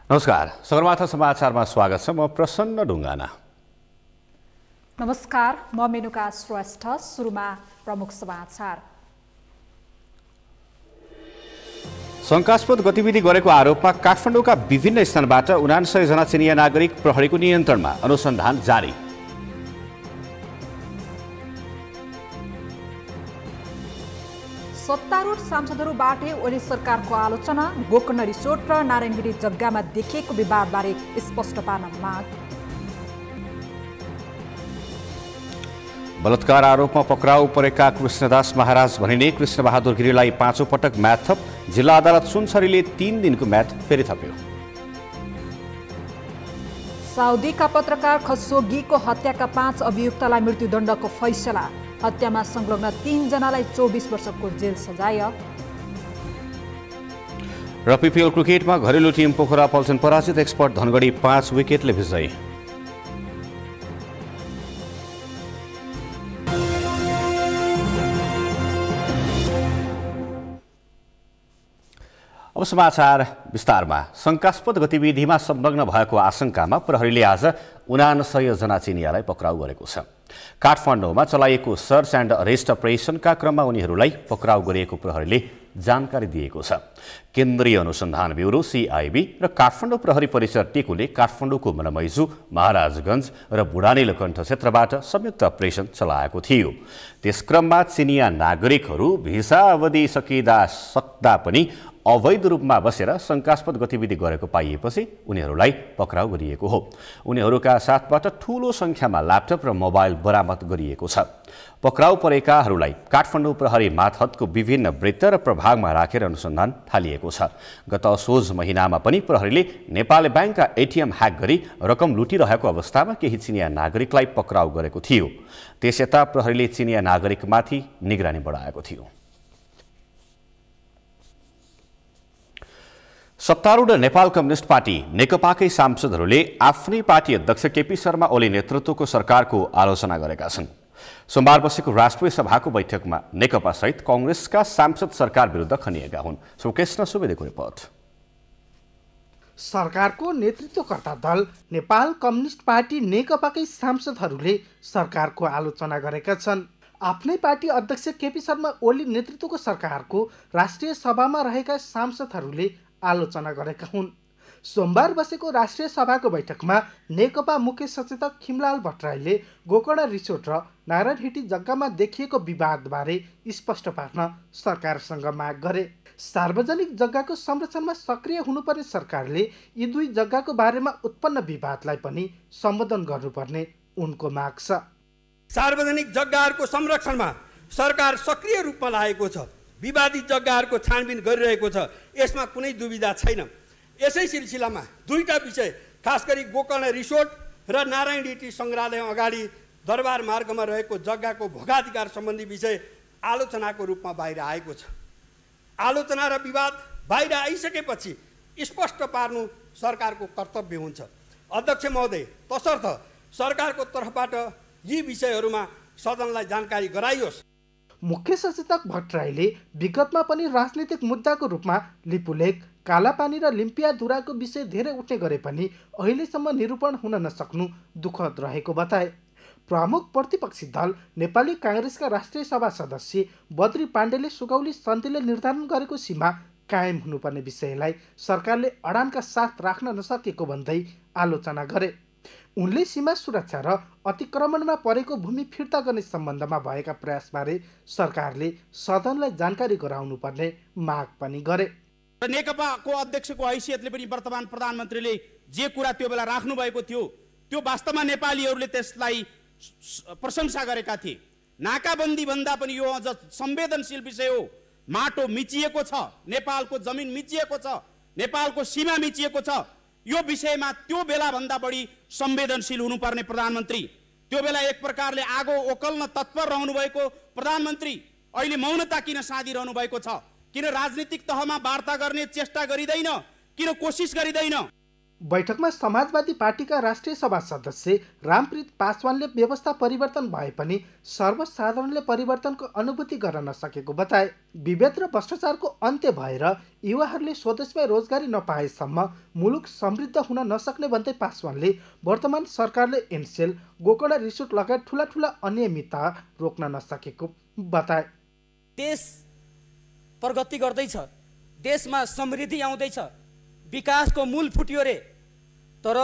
नमस्कार, सगरमाथा समाचारमा स्वागत छ। म प्रसन्न ढुङ्गाना। नमस्कार, म मेनुका श्रेष्ठ। सुरुमा प्रमुख समाचार। शंकास्पद गतिविधि गरेको आरोपमा काठमाडौँका विभिन्न स्थानबाट 69 जना चिनिया नागरिक प्रहरीको नियन्त्रणमा, अनुसन्धान जारी। सत्तारूढ सांसदहरूबाटै ओली सरकारको आलोचना। गोकर्ण रिसोर्ट र नारायणगिरी जग्गामा देखिएको विवादबारे स्पष्ट पार्न माग। बलात्कार आरोपमा पक्राउ परेका कृष्णदास महाराज भनिने कृष्णबहादुर गिरीलाई 5औं पटक म्याद थप। जिल्ला अदालत सुनसरीले 3 दिनको म्याद फेरि थप्यो। साउदीका पत्रकार खशोगीको हत्याका 5 अभियुक्तलाई मृत्युदण्डको फैसला। हत्यामा संलग्न 3 जनालाई 24 वर्षको जेल सजाय। र पिपिएल क्रिकेटमा घरेलु टिम पोखरा पल्टन पराजित। एक्सपर्ट धनगढी 5 विकेटले विजयी। अब समाचार विस्तारमा। शंकास्पद गतिविधिमा संलग्न भएको आशंकामा प्रहरीले आज 69 जना चिनियालाई पक्राउ गरेको छ। काठमाडौँमा चलाइएको सर्च एन्ड अरेस्ट अपरेसनका क्रममा उनीहरूलाई पक्राउ गरिएको प्रहरीले जानकारी दिएको छ। केन्द्रीय अनुसन्धान ब्युरो CIB र काठमाडौँ प्रहरी परिसर टेकुले काठमाडौँको मनमैजू, महाराजगञ्ज र बुढानीलकण्ठ क्षेत्रबाट संयुक्त अपरेसन चलाएको थियो। त्यसक्रममा चिनिया नागरिकहरू भिसा अवधि सक्दा पनि अवैध रूपमा बसेर शंकास्पद गतिविधि गरेको पाइएपछि उनीहरूलाई पक्राउ गरिएको हो। उनीहरूका साथबाट ठूलो संख्यामा ल्यापटप र मोबाइल बरामद गरिएको छ। पक्राउ परेकाहरूलाई काठमाडौँ प्रहरी मातहतको विभिन्न वृत्त र प्रभागमा राखेर अनुसन्धान थालिएको छ। गत असोज महिनामा पनि प्रहरीले नेपाल ब्याङ्कका ATM ह्याक गरी रकम लुटिरहेको अवस्थामा केही चिनिया नागरिकलाई पक्राउ गरेको थियो। त्यसयता प्रहरीले चिनिया नागरिकमाथि निगरानी बढाएको थियो। सत्तारूढ नेपाल कम्युनिस्ट पार्टी नेकपाकै सांसदहरूले आफ्नै पार्टी अध्यक्ष केपी शर्मा ओली नेतृत्वको सरकारको आलोचना गरेका छन्। सोमबार बसेको राष्ट्रिय सभाको बैठकमा नेकपा सहित कांग्रेसका सांसद सरकार विरुद्ध खनिएका हुन्। सुकेश सुवेदीको रिपोर्ट। सरकारको नेतृत्वकर्ता दल नेपाल कम्युनिस्ट पार्टी नेकपाकै सांसदहरूले सरकारको आलोचना गरेका छन्। आफ्नै पार्टी अध्यक्ष केपी शर्मा ओली नेतृत्वको सरकारको राष्ट्रिय सभामा रहेका सांसदहरूले आलोचना गरेका हुन्। सोमबार बसेको राष्ट्रिय सभाको बैठकमा नेकपा मुख्य सचेतक खिमलाल भट्टराईले गोकर्ण रिसोर्ट र नारायणहिटी जग्गामा देखिएको विवादबारे स्पष्ट पार्न सरकारसँग माग गरे। सार्वजनिक जग्गाको संरक्षणमा सक्रिय हुनुपर्ने सरकारले यी दुई जग्गाको बारेमा उत्पन्न विवादलाई पनि सम्बोधन गर्नुपर्ने उनको माग छ। सार्वजनिक जग्गाहरूको संरक्षणमा सरकार सक्रिय रूपमा लागेको छ। विवादित जग्गाहरूको छानबिन गरिरहेको छ। यसमा कुनै दुविधा छैन। यसै सिलसिलामा दुईटा विषय, खास गरी गोकर्ण रिसोर्ट र नारायणहिटी सङ्ग्रहालय अगाडि दरबार मार्गमा रहेको जग्गाको भोगाधिकार सम्बन्धी विषय आलोचनाको रूपमा बाहिर आएको छ। आलोचना र विवाद बाहिर आइसकेपछि स्पष्ट पार्नु सरकारको कर्तव्य हुन्छ। अध्यक्ष महोदय, तसर्थ सरकारको तर्फबाट यी विषयहरूमा सदनलाई जानकारी गराइयोस्। मुख्य सचेतक भट्टराईले विगतमा पनि राजनीतिक मुद्दाको रूपमा लिपुलेक, कालापानी र लिम्पियाधुराको विषय धेरै उठ्ने गरे पनि अहिलेसम्म निरूपण हुन नसक्नु दुःखद रहेको बताए। प्रमुख प्रतिपक्षी दल नेपाली काङ्ग्रेसका राष्ट्रिय सभा सदस्य बद्री पाण्डेले सुगौली सन्धिले निर्धारण गरेको सीमा कायम हुनुपर्ने विषयलाई सरकारले अडानका साथ राख्न नसकेको भन्दै आलोचना गरे। उनले सीमा सुरक्षा र अतिक्रमणमा परेको भूमि फिर्ता गर्ने सम्बन्धमा भएका प्रयासबारे सरकारले सदनलाई जानकारी गराउनुपर्ने माग पनि गरे। नेकपाको अध्यक्षको हैसियतले पनि वर्तमान प्रधानमन्त्रीले जे कुरा त्यो बेला राख्नु भएको थियो त्यो वास्तवमा नेपालीहरूले त्यसलाई प्रशंसा गरेका थिए। नाकाबन्दी भन्दा पनि यो अझ संवेदनशील विषय हो। माटो मिचिएको छ, नेपालको जमिन मिचिएको छ, नेपालको सीमा मिचिएको छ। यो विषयमा त्यो बेला भन्दा बढी संवेदनशील हुनुपर्ने प्रधानमन्त्री, त्यो बेला एक प्रकारले आगो ओकल्न तत्पर रहनु भएको प्रधानमन्त्री अहिले मौनता किन साधिरहनु भएको छ? किन राजनीतिक तहमा वार्ता गर्ने चेष्टा गरिँदैन? किन कोसिस गरिँदैन? बैठकमा समाजवादी पार्टीका राष्ट्रिय सभा सदस्य रामप्रीत पासवानले व्यवस्था परिवर्तन भए पनि सर्वसाधारणले परिवर्तनको अनुभूति गर्न नसकेको बताए। विभेद र भ्रष्टाचारको अन्त्य भएर युवाहरूले स्वदेशमै रोजगारी नपाएसम्म मुलुक समृद्ध हुन नसक्ने भन्दै पासवानले वर्तमान सरकारले एनसेल, गोकर्णा रिसोर्ट लगायत ठूला अनियमितता रोक्न नसकेको बताए। देश प्रगति गर्दैछ, देशमा समृद्धि आउँदैछ, विकासको मूल फुट्यो रे, तर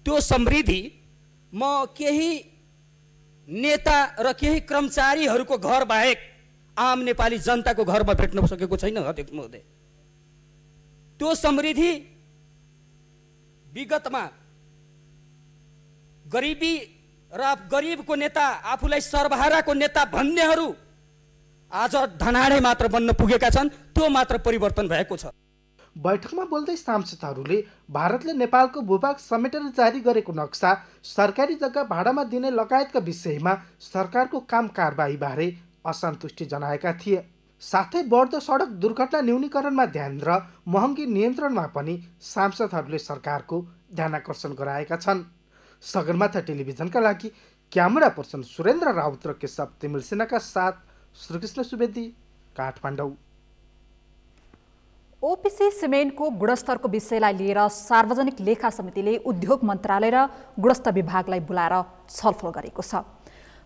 त्यो समृद्धि म केही नेता र केही कर्मचारीहरूको घर बाहेक आम नेपाली जनताको घरमा भेट्न सकेको छैन अध्यक्ष महोदय। त्यो समृद्धि विगतमा गरिबी र गरिबको नेता, आफूलाई सर्वहाराको नेता भन्नेहरू आज धनाडे मात्र बन्न पुगेका छन्। त्यो मात्र परिवर्तन भएको छ। बैठकमा बोल्दै सांसदहरूले भारतले नेपालको भूभाग समेटेर जारी गरेको नक्सा, सरकारी जग्गा भाडामा दिने लगायतका विषयमा सरकारको काम कारबाहीबारे असन्तुष्टि जनाएका थिए। साथै बढ्दो सडक दुर्घटना न्यूनीकरणमा ध्यान र महँगी नियन्त्रणमा पनि सांसदहरूले सरकारको ध्यानाकर्षण गराएका छन्। सगरमाथा टेलिभिजनका लागि क्यामेरा पर्सन सुरेन्द्र राउत र केशव तिमिल सिन्हाका साथ श्रीकृष्ण सुवेदी, काठमाडौँ। ओपिसी सिमेन्टको गुणस्तरको विषयलाई लिएर सार्वजनिक लेखा समितिले उद्योग मन्त्रालय र गुणस्तर विभागलाई बोलाएर छलफल गरेको छ।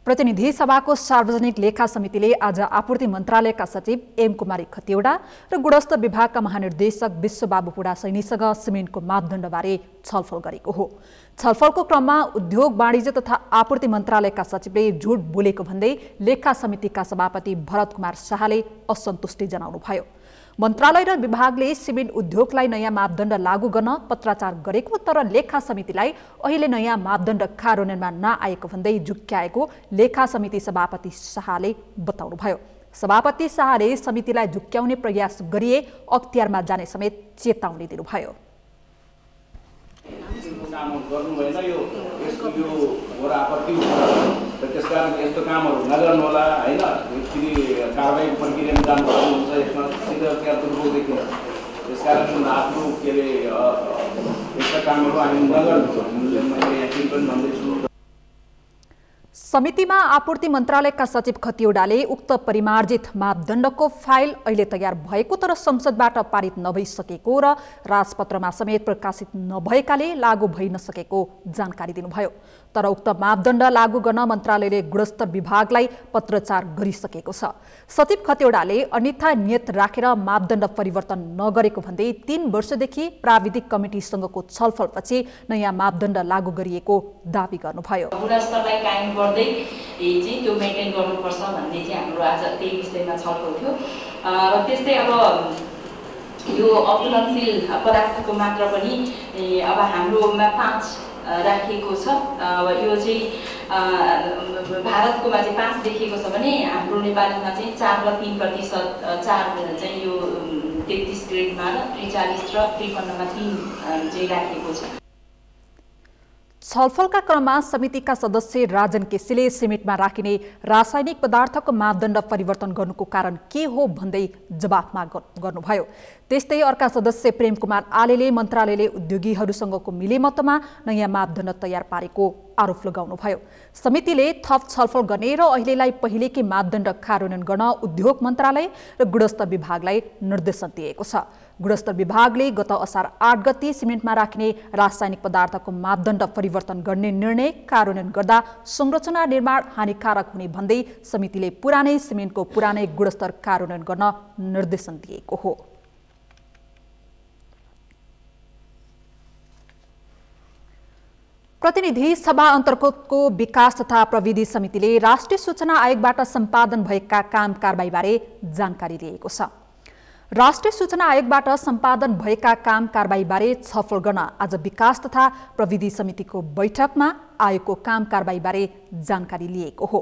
प्रतिनिधि सभाको सार्वजनिक लेखा समितिले आज आपूर्ति मन्त्रालयका सचिव एम कुमारी खतिवडा र गुणस्तर विभागका महानिर्देशक विश्वबाबु पुडा सैनीसँग सिमेन्टको मापदण्डबारे छलफल गरेको हो। छलफलको क्रममा उद्योग वाणिज्य तथा आपूर्ति मन्त्रालयका सचिवले झुट बोलेको भन्दै लेखा समितिका सभापति भरत कुमार शाहले असन्तुष्टि जनाउनुभयो। मन्त्रालय र विभागले सिमेन्ट उद्योगलाई नयाँ मापदण्ड लागू गर्न पत्राचार गरेको, तर लेखा समितिलाई अहिले नयाँ मापदण्ड कार्यान्वयनमा नआएको भन्दै झुक्क्याएको लेखा समिति सभापति शाहले बताउनुभयो। सभापति शाहले समितिलाई झुक्क्याउने प्रयास गरिए अख्तियारमा जाने समेत चेतावनी दिनुभयो। त्यसकारण यस्तो कामहरू नगर्नु होला हैन। फेरि कारबाही प्रक्रियामा जानुपर्छ, यसमा सिधा दुर्भोग देखिन्छ। त्यसकारण आफ्नो के अरे यस्ता कामहरू हामी नगर्नु मैले यकिन पनि भन्दैछु। समितिमा आपूर्ति मन्त्रालयका सचिव खतिवडाले उक्त परिमार्जित मापदण्डको फाइल अहिले तयार भएको तर संसदबाट पारित नभइसकेको र राजपत्रमा समेत प्रकाशित नभएकाले लागू भइ नसकेको जानकारी दिनुभयो। तर उक्त मापदण्ड लागू गर्न मन्त्रालयले गुणस्तर विभागलाई पत्रचार गरिसकेको छ। सचिव खतिवडाले अन्यथा नियत राखेर मापदण्ड परिवर्तन नगरेको भन्दै 3 वर्षदेखि प्राविधिक कमिटीसँगको छलफलपछि नयाँ मापदण्ड लागू गरिएको दावी गर्नुभयो। गुणस्तरलाई कायम गर्दै चाहिँ त्यो मेन्टेन गर्नुपर्छ भन्ने चाहिँ हाम्रो आज त्यही विषयमा छलफल थियो। र त्यस्तै अब यो अघुलनशील पदार्थको मात्रा पनि अब हाम्रोमा 5 राखिएको छ। अब यो चाहिँ भारतकोमा चाहिँ 5 देखिएको छ भने हाम्रो नेपालमा चाहिँ 4 र 3% 4 चाहिँ यो 33 ग्रेडमा र 43 र 53मा 3 चाहिँ राखिएको छ। छलफलका क्रममा समितिका सदस्य राजन केसीले सिमेन्टमा राखिने रासायनिक पदार्थको मापदण्ड परिवर्तन गर्नुको कारण के हो भन्दै जवाफ माग गर्नुभयो। त्यस्तै अर्का सदस्य प्रेम कुमार आलेले मन्त्रालयले उद्योगीहरूसँगको मिलेमतमा नयाँ मापदण्ड तयार पारेको आरोप लगाउनुभयो। समितिले थप छलफल गर्ने र अहिलेलाई पहिलेकै मापदण्ड कार्यान्वयन गर्न उद्योग मन्त्रालय र गुणस्तर विभागलाई निर्देशन दिएको छ। गुणस्तर विभागले गत असार 8 गते सिमेन्टमा राख्ने रासायनिक पदार्थको मापदण्ड परिवर्तन गर्ने निर्णय कार्यान्वयन गर्दा संरचना निर्माण हानिकारक हुने भन्दै समितिले पुरानै सिमेन्टको पुरानै गुणस्तर कार्यान्वयन गर्न निर्देशन दिएको हो। प्रतिनिधि सभा अन्तर्गतको विकास तथा प्रविधि समितिले राष्ट्रिय सूचना आयोगबाट सम्पादन भएका काम कारबाहीबारे जानकारी लिएको छ। राष्ट्रिय सूचना आयोगबाट सम्पादन भएका काम कारबाहीबारे छलफल गर्न आज विकास तथा प्रविधि समितिको बैठकमा आयोगको काम कारबाहीबारे जानकारी लिएको हो।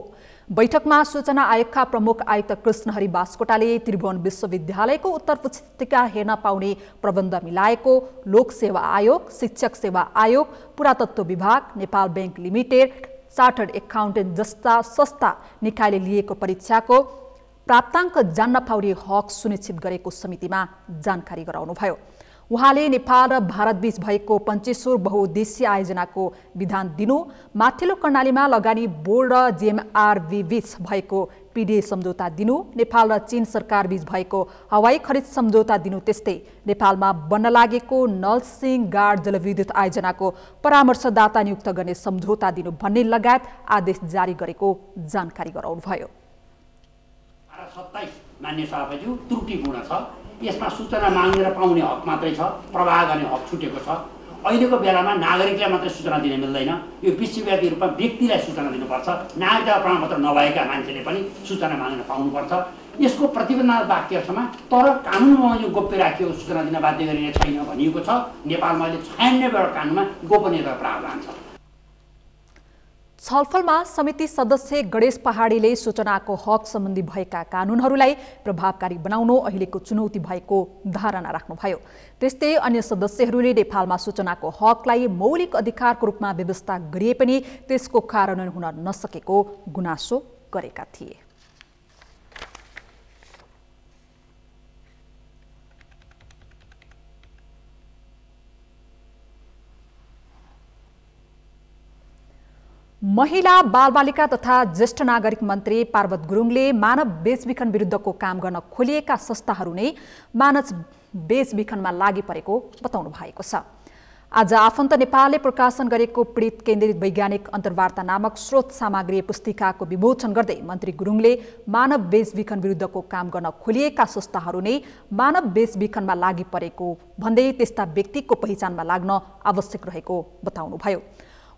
बैठकमा सूचना आयोगका प्रमुख आयुक्त कृष्णहरि बास्कोटाले त्रिभुवन विश्वविद्यालयको उत्तर पुस्तिका हेर्न पाउने प्रबन्ध मिलाएको, लोक सेवा आयोग, शिक्षक सेवा आयोग, पुरातत्व विभाग, Nepal bank limited, chartered accountant जस्ता संस्था निकायले लिएको परीक्षाको प्राप्ताङ्क जान्न पाउने हक सुनिश्चित गरेको समितिमा जानकारी गराउनुभयो। उहाँले नेपाल र भारतबीच भएको पञ्चेश्वर बहुउद्देश्य आयोजनाको विधान दिनु, माथिल्लो कर्णालीमा लगानी बोर्ड र जेएमआरबी बीच भएको पिडिए सम्झौता दिनु, नेपाल र चीन सरकार बीच भएको हवाई खरिद सम्झौता दिनु, त्यस्तै नेपालमा बन्न लागेको नलसिंह गाड जलविद्युत आयोजनाको परामर्शदाता नियुक्त गर्ने सम्झौता दिनु भन्ने लगायत आदेश जारी गरेको जानकारी गराउनुभयो। 27 मान्य सभापतिज्यू त्रुटिपूर्ण छ। यसमा सूचना माग्ने र पाउने हक मात्रै छ, प्रवाह गर्ने हक छुटेको छ। अहिलेको बेलामा नागरिकलाई मात्रै सूचना दिन मिल्दैन, यो विश्वव्यापी रूपमा व्यक्तिलाई सूचना दिनुपर्छ। नागरिकता प्रमाणपत्र नभएका मान्छेले पनि सूचना माग्न पाउनुपर्छ। यसको प्रतिबन्धात्मक वाक्यमा तर कानुनमा यो गोप्य राखिएको सूचना दिन बाध्य गरिने छैन भनिएको छ। नेपालमा अहिले 96 कानुनमा गोपनीयता प्रावधान छ। छलफलमा समिति सदस्य गणेश पहाडीले सूचनाको हक सम्बन्धी भएका कानुनहरूलाई प्रभावकारी बनाउनु अहिलेको चुनौती भएको धारणा राख्नुभयो। त्यस्तै अन्य सदस्यहरूले नेपालमा सूचनाको हकलाई मौलिक अधिकारको रूपमा व्यवस्था गरिए पनि त्यसको कार्यान्वयन हुन नसकेको गुनासो गरेका थिए। महिला बालबालिका तथा ज्येष्ठ नागरिक मन्त्री पार्वत गुरुङले मानव बेचबिखन विरुद्धको काम गर्न खोलिएका संस्थाहरू नै मानव बेचबिखनमा लागि परेको बताउनु भएको छ। आज आफन्त नेपालले प्रकाशन गरेको पीडित केन्द्रित वैज्ञानिक अन्तर्वार्ता नामक स्रोत सामग्री पुस्तिकाको विमोचन गर्दै मन्त्री गुरुङले मानव बेचबिखन विरुद्धको काम गर्न खोलिएका संस्थाहरू नै मानव बेचबिखनमा लागि परेको भन्दै त्यस्ता व्यक्तिको पहिचानमा लाग्न आवश्यक रहेको बताउनुभयो।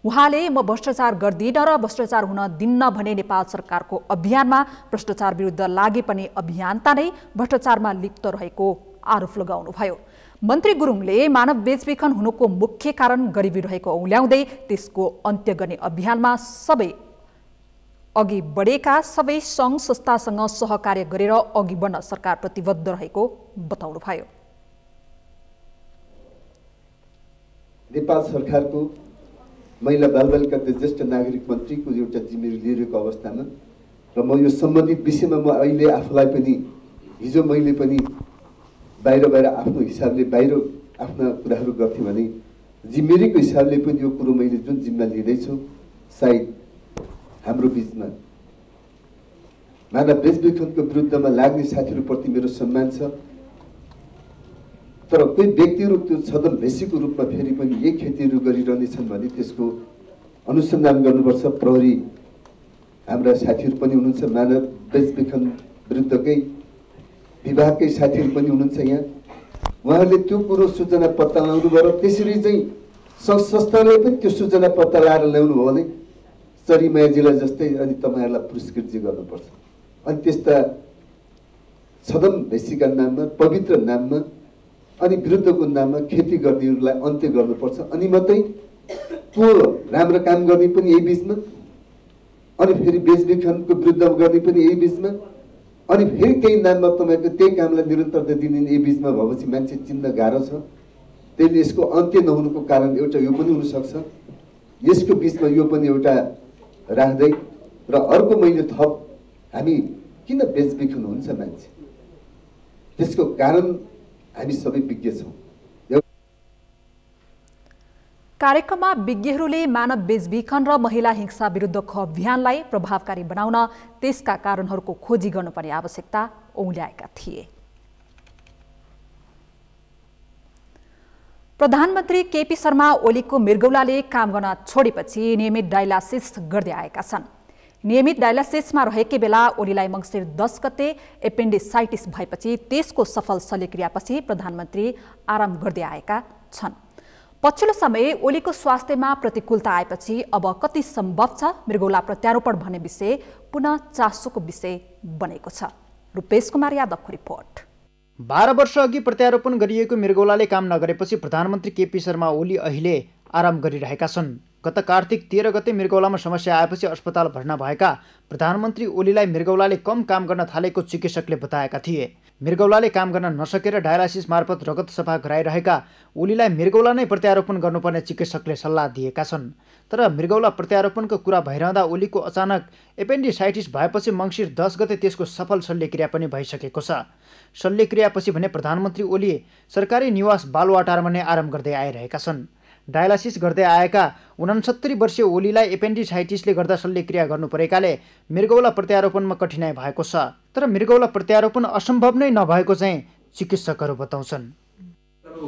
उहाँले म भ्रष्टाचार गर्दिन र भ्रष्टाचार हुन दिन्न भने नेपाल सरकारको अभियानमा भ्रष्टाचार विरुद्ध लागि पनि अभियान्ता नै भ्रष्टाचारमा लिप्त रहेको आरोप लगाउनुभयो। मन्त्री गुरुङले मानव बेचबिखन हुनुको मुख्य कारण गरिबी रहेको औल्याउँदै त्यसको अन्त्य गर्ने अभियानमा अघि बढेका सबै सङ्घ संस्थासँग सहकार्य गरेर अघि बढ्न सरकार प्रतिबद्ध रहेको बताउनुभयो। नेपाल सरकारको महिला बालबालिका तथा ज्येष्ठ नागरिक मन्त्रीको एउटा जिम्मेवारी लिएको अवस्थामा र म यो सम्बन्धित विषयमा म अहिले आफूलाई पनि हिजो मैले पनि बाहिर आफ्नो हिसाबले बाहिर आफ्ना कुराहरू गर्थेँ भने जिम्मेवारीको हिसाबले पनि यो कुरो मैले जुन जिम्मा लिँदैछु सायद हाम्रो बिचमा मानव बेचबिखनको विरुद्धमा लाग्ने साथीहरूप्रति मेरो सम्मान छ। तर कोही व्यक्तिहरू त्यो छदमभेसीको रूपमा फेरि पनि यही खेतीहरू गरिरहनेछन् भने त्यसको अनुसन्धान गर्नुपर्छ। प्रहरी हाम्रा साथीहरू पनि हुनुहुन्छ, मानव बेचबिखन विरुद्धकै विभागकै साथीहरू पनि हुनुहुन्छ यहाँ। उहाँहरूले त्यो कुरो सूचना पत्ता लगाउनुभयो र त्यसरी चाहिँ संस्थाले पनि त्यो सूचना पत्ता लगाएर ल्याउनु भयो भने चरीमायाजीलाई जस्तै अनि तपाईँहरूलाई पुरस्कृत चाहिँ गर्नुपर्छ। अनि त्यस्ता छदमभेसीका नाममा पवित्र नाममा अनि विरुद्धको नाममा खेती गर्नेहरूलाई अन्त्य गर्नुपर्छ। अनि मात्रै को राम्रो काम गर्ने पनि यही बिचमा, अनि फेरि बेचबिखनको विरुद्ध गर्ने पनि यही बिचमा, अनि फेरि त्यही नाममा तपाईँको त्यही कामलाई निरन्तरता दिने यही बिचमा भएपछि मान्छे चिन्न गाह्रो छ। त्यसले यसको अन्त्य नहुनुको कारण एउटा यो पनि हुनसक्छ। यसको बिचमा यो पनि एउटा राख्दै र अर्को मैले थप हामी किन बेचबिखन हुन्छ मान्छे, त्यसको कारण हामी सबै विज्ञ छौँ। कार्यक्रममा विज्ञहरूले मानव बेचबिखन र महिला हिंसा विरुद्धको अभियानलाई प्रभावकारी बनाउन त्यसका कारणहरूको खोजी गर्नुपर्ने आवश्यकता औल्याएका थिए। प्रधानमन्त्री केपी शर्मा ओलीको मृगौलाले काम गर्न छोडेपछि नियमित डायलासिस गर्दै आएका छन्। नियमित डायलासिसमा रहेकै बेला ओलीलाई मङ्सिर 10 गते एपेन्डिसाइटिस भएपछि त्यसको सफल शल्यक्रियापछि प्रधानमन्त्री आराम गर्दै आएका छन्। पछिल्लो समय ओलीको स्वास्थ्यमा प्रतिकूलता आएपछि अब कति सम्भव छ मृगौला प्रत्यारोपण भन्ने विषय पुनः चासोको विषय बनेको छ। रूपेश कुमार यादवको रिपोर्ट। 12 वर्ष अघि प्रत्यारोपण गरिएको मृगौलाले काम नगरेपछि प्रधानमन्त्री केपी शर्मा ओली अहिले आराम गरिरहेका छन्। गत कार्तिक 13 गते मृगौलामा समस्या आएपछि अस्पताल भर्ना भएका प्रधानमन्त्री ओलीलाई मृगौलाले कम काम गर्न थालेको चिकित्सकले बताएका थिए। मृगौलाले काम गर्न नसकेर डायलासिस मार्फत रगत सफा गराइरहेका ओलीलाई मृगौला नै प्रत्यारोपण गर्नुपर्ने चिकित्सकले सल्लाह दिएका छन्। तर मृगौला प्रत्यारोपणको कुरा भइरहँदा ओलीको अचानक एपेन्डिसाइटिस भएपछि मङ्सिर 10 गते त्यसको सफल शल्यक्रिया पनि भइसकेको छ। शल्यक्रियापछि भने प्रधानमन्त्री ओली सरकारी निवास बालुवाटारमा नै आराम गर्दै आइरहेका छन्। डायलासिस गर्दै आएका 69 वर्षीय ओलीलाई एपेन्डिसाइटिसले गर्दा शल्यक्रिया गर्नु परेकाले मृगौला प्रत्यारोपणमा कठिनाइ भएको छ। तर मृगौला प्रत्यारोपण असम्भव नै नभएको चाहिँ चिकित्सकहरू बताउँछन्।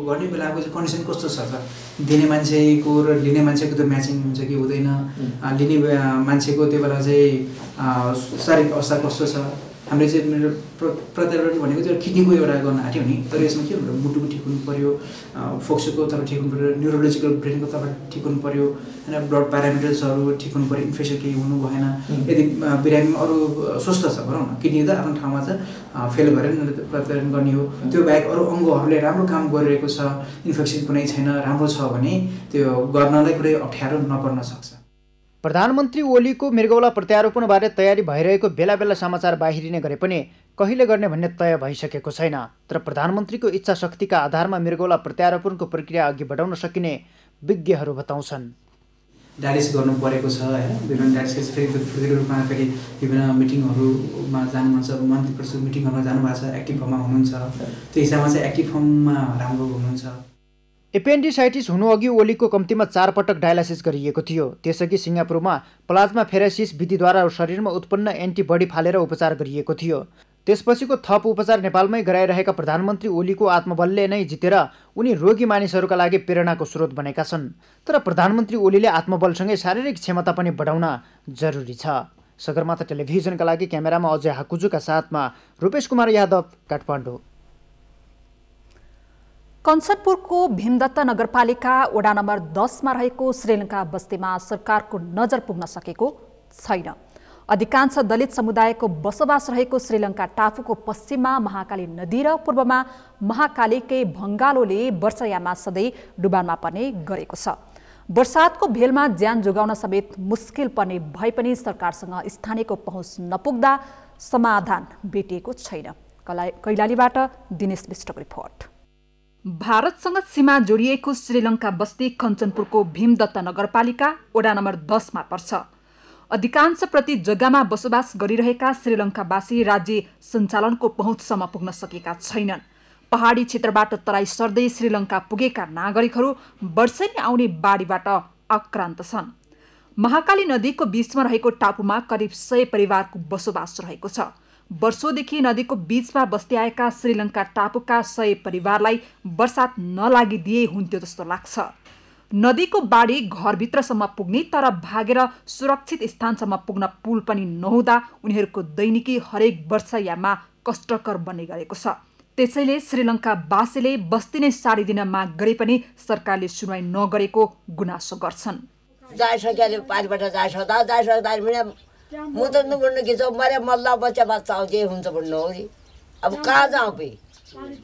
गर्ने बेलाको चाहिँ कन्डिसन कस्तो छ त, दिने मान्छेको र लिने मान्छेको त म्याचिङ हुन्छ कि हुँदैन, लिने मान्छेको त्यो बेला चाहिँ शारीरिक अवस्था कस्तो छ। हामीले चाहिँ मेरो प्रत्यारोपण भनेको चाहिँ किडनीको एउटा गर्न आँट्यो नि, तर यसमा के भन्नु मुटुको ठिक हुनु पऱ्यो, फोक्सोको तर्फ ठिक हुनु पऱ्यो, न्युरोलोजिकल ब्रेनको तर्फ ठिक हुनु पऱ्यो होइन, ब्लड प्यारामिटर्सहरू ठिक हुनु पऱ्यो, इन्फेक्सन केही हुनु भएन। यदि बिरामीमा अरू स्वस्थ छ भनौँ न, किडनी त आफ्नो ठाउँमा चाहिँ फेल गरेर प्रत्यारोपण गर्ने हो, त्यो बाहेक अरू अङ्गहरूले राम्रो काम गरिरहेको छ, इन्फेक्सन कुनै छैन, राम्रो छ भने त्यो गर्नलाई कुनै अप्ठ्यारो नपर्न सक्छ। प्रधानमन्त्री ओलीको मृगौला प्रत्यारोपणबारे तयारी भइरहेको बेला बेला समाचार बाहिरिने गरे पनि कहिले गर्ने भन्ने तय भइसकेको छैन। तर प्रधानमन्त्रीको इच्छा शक्तिका आधारमा मृगौला प्रत्यारोपणको प्रक्रिया अघि बढाउन सकिने विज्ञहरू बताउँछन्। डायलिसिस गर्नु परेको छ होइन, विभिन्न डायलिसिस फेरि रूपमा फेरि विभिन्न मिटिङहरूमा जानु मन छ, मन्त्री परिषद मिटिङहरूमा जानुभएको छ, एक्टिभ फर्ममा हुनुहुन्छ, त्यो हिसाबमा चाहिँ एक्टिभ फर्ममा राम्रो हुनुहुन्छ। एपेन्डिसाइटिस हुनुअघि ओलीको कम्तीमा 4 पटक डायलासिस गरिएको थियो। त्यसअघि सिङ्गापुरमा प्लाज्मा फेरेसिस विधिद्वारा शरीरमा उत्पन्न एन्टिबडी फालेर उपचार गरिएको थियो। त्यसपछिको थप उपचार नेपालमै गराइरहेका प्रधानमन्त्री ओलीको आत्मबलले नै जितेर उनी रोगी मानिसहरूका लागि प्रेरणाको स्रोत बनेका छन्। तर प्रधानमन्त्री ओलीले आत्मबलसँगै शारीरिक क्षमता पनि बढाउन जरुरी छ। सगरमाथा टेलिभिजनका लागि क्यामेरामा अजय हाकुजुका साथमा रूपेश कुमार यादव, काठमाडौँ। कञ्चनपुरको भीमदत्त नगरपालिका वडा नम्बर 10 मा रहेको श्रीलङ्का बस्तीमा सरकारको नजर पुग्न सकेको छैन। अधिकांश दलित समुदायको बसोबास रहेको श्रीलङ्का टापुको पश्चिममा महाकाली नदी र पूर्वमा महाकालीकै भङ्गालोले वर्षायाममा सधैँ डुबानमा पर्ने गरेको छ। वर्षातको भेलमा ज्यान जोगाउन समेत मुस्किल पर्ने भए पनि सरकारसँग स्थानीयको पहुँच नपुग्दा समाधान भेटिएको छैन। कैलालीबाट दिनेश विष्टको रिपोर्ट। भारतसँग सीमा जोडिएको श्रीलङ्का बस्ती कञ्चनपुरको भीमदत्त नगरपालिका वडा नम्बर 10 मा पर्छ। अधिकांश प्रति जग्गामा बसोबास गरिरहेका श्रीलङ्कावासी राज्य सञ्चालनको पहुँचसम्म पुग्न सकेका छैनन्। पहाडी क्षेत्रबाट तराई सर्दै श्रीलङ्का पुगेका नागरिकहरू वर्षेनी आउने बाढीबाट आक्रान्त छन्। महाकाली नदीको बीचमा रहेको टापुमा करिब 100 परिवारको बसोबास रहेको छ। वर्षौंदेखि नदीको बीचमा बस्दै आएका श्रीलङ्का टापुका 100 परिवारलाई वर्षात नलागिदिए हुन्थ्यो जस्तो लाग्छ। नदीको बाढी घरभित्रसम्म पुग्ने तर भागेर सुरक्षित स्थानसम्म पुग्न पुल पनि नहुँदा उनीहरूको दैनिकी हरेक वर्षायाममा कष्टकर बन्ने गरेको छ। त्यसैले श्रीलङ्कावासीले बस्ती नै सारिदिन माग गरे पनि सरकारले सुनवाई नगरेको गुनासो गर्छन्। म त नबुढ्नु के छ मरे मल्ला बच्चा बच्चा आउँछ हुन्छ भन्नु हो नि। अब कहाँ जाउँ पे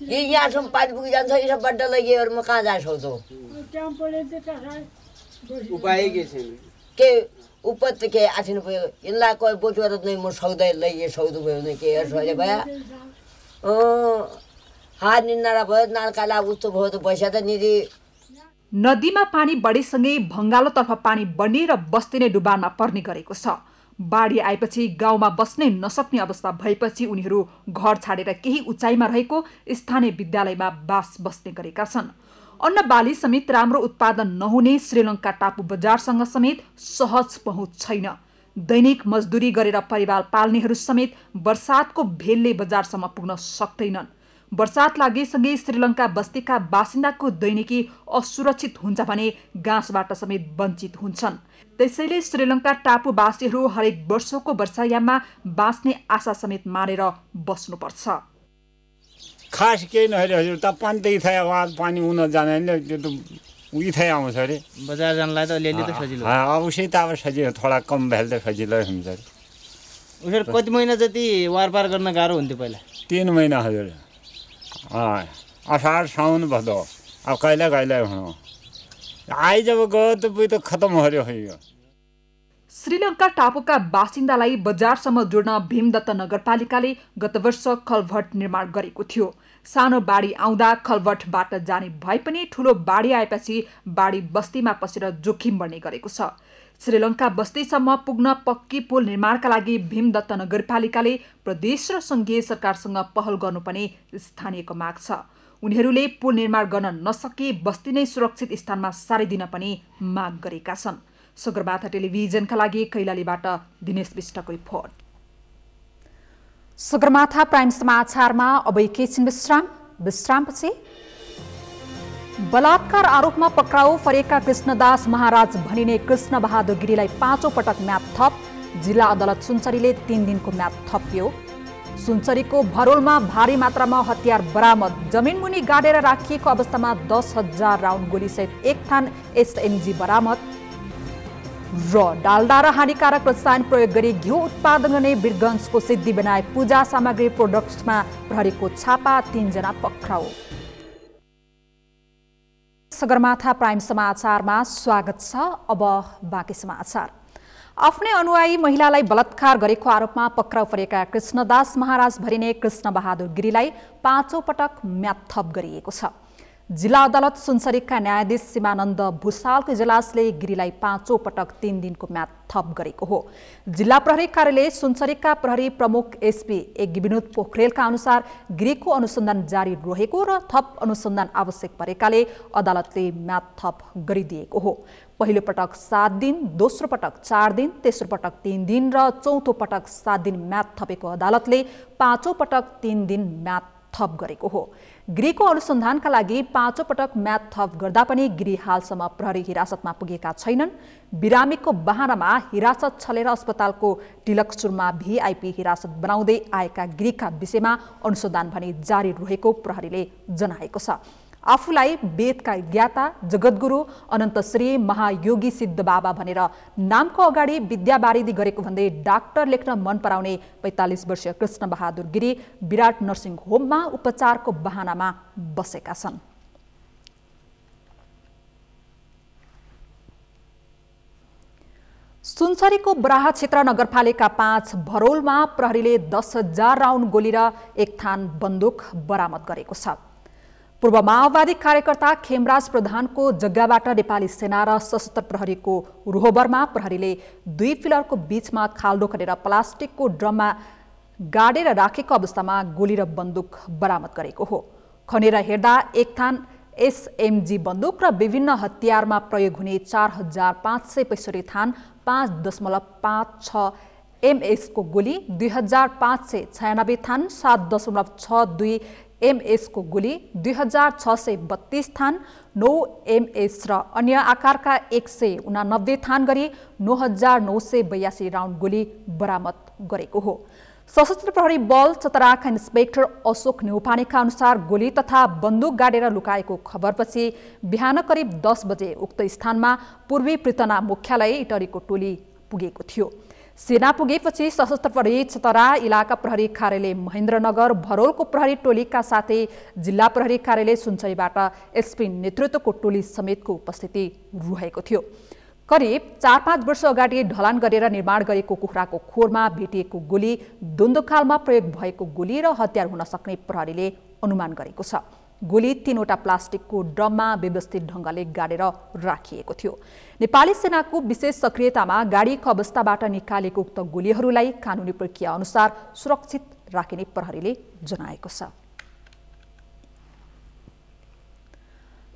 यहाँसम्म पानी पुगिजान्छ, यो सब बड्डा लगियो म कहाँ जा सक्छौ? उपाय के छैन के उपाय त के आछिनु भयो यिनलाई कोही बोकेर नै म सक्दै लगिए सक्दो भयो नि के हेर्छ अहिले भया हात निन्नारा भयो नालकाला उस्तो भयो त पैसा त निधि। नदीमा पानी बढेसँगै भङ्गालोतर्फ पानी बढ्ने र बस्ती नै डुबानमा पर्ने गरेको छ। बाढी आएपछि गाउँमा बस्नै नसक्ने अवस्था भएपछि उनीहरू घर छाडेर केही उचाइमा रहेको स्थानीय विद्यालयमा बस्ने गरेका छन्। अन्न बाली समेत राम्रो उत्पादन नहुने श्रीलङ्का टापु बजारसँग समेत सहज पहुँच छैन। दैनिक मजदुरी गरेर परिवार पाल्नेहरू समेत वर्षातको भेलले बजारसम्म पुग्न सक्दैनन्। वर्षात लागेसँगै श्रीलङ्का बस्तीका बासिन्दाको दैनिकी असुरक्षित हुन्छ भने घाँसबाट समेत वञ्चित हुन्छन्। त्यसैले श्रीलङ्का टापुवासीहरू हरेक वर्षको वर्षायाममा बाँच्ने आशा समेत मारेर बस्नुपर्छ। खास केही नहेरे हजुर त पानीदेखि थाहा आवाज पानी हुन जाँदैन त्यो त उही थाहा आउँछ अरे बजार जानलाई त अलिअलि त सजिलो अवश्य त अब सजिलो थोडा कम भएल त सजिलो हुन्छ। उसरी कति महिना जति वारपार गर्न गाह्रो हुन्थ्यो पहिला? 3 महिना हजुर असार साउन भदौ अब कहिले कहिले हुनु आइ जब गयो त पुइ त खतम हर्यो यो। श्रीलङ्का टापुका बासिन्दालाई बजारसम्म जोड्न भीमदत्त नगरपालिकाले गत वर्ष कलभट निर्माण गरेको थियो। सानो बाढी आउँदा कलभटबाट जाने भए पनि ठूलो बाढी आएपछि बाढी बस्तीमा पसेर जोखिम बढ्ने गरेको छ। श्रीलङ्का बस्तीसम्म पुग्न पक्की पुल निर्माणका लागि भीमदत्त नगरपालिकाले प्रदेश र संघीय सरकारसँग पहल गर्नुपर्ने स्थानीयको माग छ। उनीहरूले पुल निर्माण गर्न नसके बस्ती नै सुरक्षित स्थानमा सारिदिन पनि माग गरेका छन्। सगरमाथा टेलिभिजनका लागि कैलालीबाट दिनेश विष्टको रिपोर्ट। सगरमाथा प्राइम समाचारमा अब एकैछिन विश्रामपछि बलात्कार आरोपमा पक्राउ परेका कृष्णदास महाराज भनिने कृष्ण बहादुर गिरीलाई 5औं पटक म्याद थप। जिल्ला अदालत सुनसरीले 3 दिनको म्याद थप्यो। सुनसरीको भरोलमा भारी मात्रामा हतियार बरामद। जमिनमुनि गाडेर राखिएको अवस्थामा 10,000 राउन्ड गोलीसहित 1 थान SMG बरामद। र डाल्डा र हानिकारक रसायन प्रयोग गरी घिउ उत्पादन गर्ने वीरगञ्जको सिद्धिविनायक पूजा सामग्री प्रोडक्ट्समा प्रहरीको छापा, 3 जना पक्राउ। सगरमाथा प्राइम समाचारमा स्वागत छ। अब बाँकी समाचार। आफ्नै अनुयायी महिलालाई बलात्कार गरेको आरोपमा पक्राउ परेका कृष्णदास महाराज भरिने कृष्ण बहादुर गिरीलाई 5औं पटक म्याद थप गरिएको छ। जिल्ला अदालत सुनसरीका न्यायाधीश सीमानन्द भूषालको इजलासले गिरीलाई 5औं पटक 3 दिनको म्याद थप गरेको हो। जिल्ला प्रहरी कार्यालय सुनसरीका प्रहरी प्रमुख SP एक विनोद पोखरेलका अनुसार गिरीको अनुसन्धान जारी रहेको र थप अनुसन्धान आवश्यक परेकाले अदालतले म्याद थप गरिदिएको हो। पहिलो पटक 7 दिन, दोस्रो पटक 4 दिन, तेस्रो पटक 3 दिन र चौथो पटक 7 दिन म्याद थपेको अदालतले 5औं पटक 3 दिन म्याद थप गरेको हो। गिरीको अनुसन्धानका लागि 5औं पटक म्याद थप गर्दा पनि गिरी हालसम्म प्रहरी हिरासतमा पुगेका छैनन्। बिरामीको बहानामा हिरासत छलेर अस्पतालको डिलक्सुरमा VIP हिरासत बनाउँदै आएका गिरीका विषयमा अनुसन्धान भने जारी रहेको प्रहरीले जनाएको छ। आफूलाई वेदका ज्ञाता, जगद्गुरु, अनन्तश्री, महायोगी सिद्ध बाबा भनेर नामको अगाडि विद्यावारिधि गरेको भन्दै डाक्टर लेख्न मन पराउने 45 वर्षीय कृष्ण बहादुर गिरी विराट नर्सिङ होममा उपचारको बहानामा बसेका छन्। सुनसरीको बराहा क्षेत्र नगरपालिका 5 भरोलमा प्रहरीले 10,000 राउन्ड गोली र 1 थान बन्दुक बरामद गरेको छ। पूर्व माओवादी कार्यकर्ता खेमराज प्रधानको जग्गाबाट नेपाली सेना र सशस्त्र प्रहरीको रोहबरमा प्रहरीले 2 पिलरको बीचमा खाल्डो खनेर प्लास्टिकको ड्रममा गाडेर राखेको अवस्थामा गोली र बन्दुक बरामद गरेको हो। खनेर हेर्दा 1 थान SMG बन्दुक र विभिन्न हतियारमा प्रयोग हुने 4,565 थान 5.56 MS को गोली, 2,596 थान 7.62 MS को गोली, 2,632 थान 9 MS र अन्य आकारका 189 थान गरी 9,982 राउन्ड गोली बरामद गरेको हो। सशस्त्र प्रहरी बल चतराका इन्सपेक्टर अशोक न्यौपानेका अनुसार गोली तथा बन्दुक गाडेर लुकाएको खबरपछि बिहान करिब 10 बजे उक्त स्थानमा पूर्वी पृतना मुख्यालय इटरीको टोली पुगेको थियो। सेना पुगेपछि सशस्त्र प्रहरी चतरा इलाका प्रहरी कार्यालय महेन्द्रनगर भरोलको प्रहरी टोलीका साथै जिल्ला प्रहरी कार्यालय सुनसरीबाट SP नेतृत्वको टोली समेतको उपस्थिति रहेको थियो। करिब 4-5 वर्ष अगाडि ढलान गरेर निर्माण गरेको कुखुराको खोरमा भेटिएको गोली द्वन्द्वकालमा प्रयोग भएको गोली र हतियार हुन सक्ने प्रहरीले अनुमान गरेको छ। गोली 3वटा प्लास्टिकको ड्रममा व्यवस्थित ढङ्गले गाडेर राखिएको थियो। नेपाली सेनाको विशेष सक्रियतामा गाडीको अवस्थाबाट निकालेको उक्त गोलीहरूलाई कानुनी प्रक्रिया अनुसार सुरक्षित राखिने प्रहरीले जनाएको छ।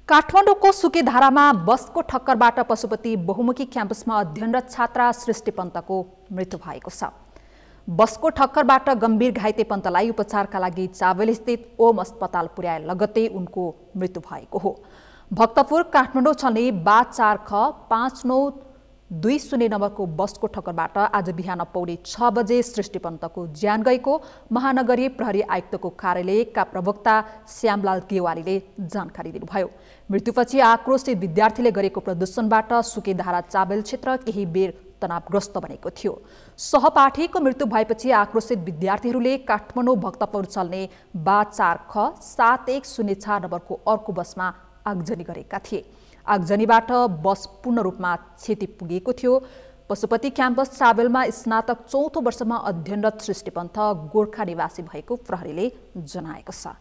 काठमाडौँको सुकेधारामा बसको ठक्करबाट पशुपति बहुमुखी क्याम्पसमा अध्ययनरत छात्रा सृष्टि पन्तको मृत्यु भएको छ। बसको ठक्करबाट गम्भीर घाइते पन्तलाई उपचारका लागि चावलस्थित ओम अस्पताल पुर्याए लगत्तै उनको मृत्यु भएको हो। भक्तपुर काठमाडौँ चल्ने बा 4 ख 5920 नम्बरको बसको ठक्करबाट आज बिहान पौने 6 बजे सृष्टि पन्तको ज्यान गएको महानगरीय प्रहरी आयुक्तको कार्यालयका प्रवक्ता श्यामलाल गेवालीले जानकारी दिनुभयो। मृत्युपछि आक्रोशित विद्यार्थीले गरेको प्रदर्शनबाट सुकेधारा चाबेल क्षेत्र केही बेर तनावग्रस्त बनेको थियो। सहपाठीको मृत्यु भएपछि आक्रोशित विद्यार्थीहरूले काठमाडौँ भक्तपुर चल्ने बा 4 ख 7104 नम्बरको अर्को बसमा आगजनी गरेका थिए। आगजनीबाट बस पूर्ण रूपमा क्षति पुगेको थियो। पशुपति क्याम्पस ट्राभेलमा स्नातक 4औं वर्षमा अध्ययनरत सृष्टि पन्थ गोर्खा निवासी भएको प्रहरीले जनाएको छ।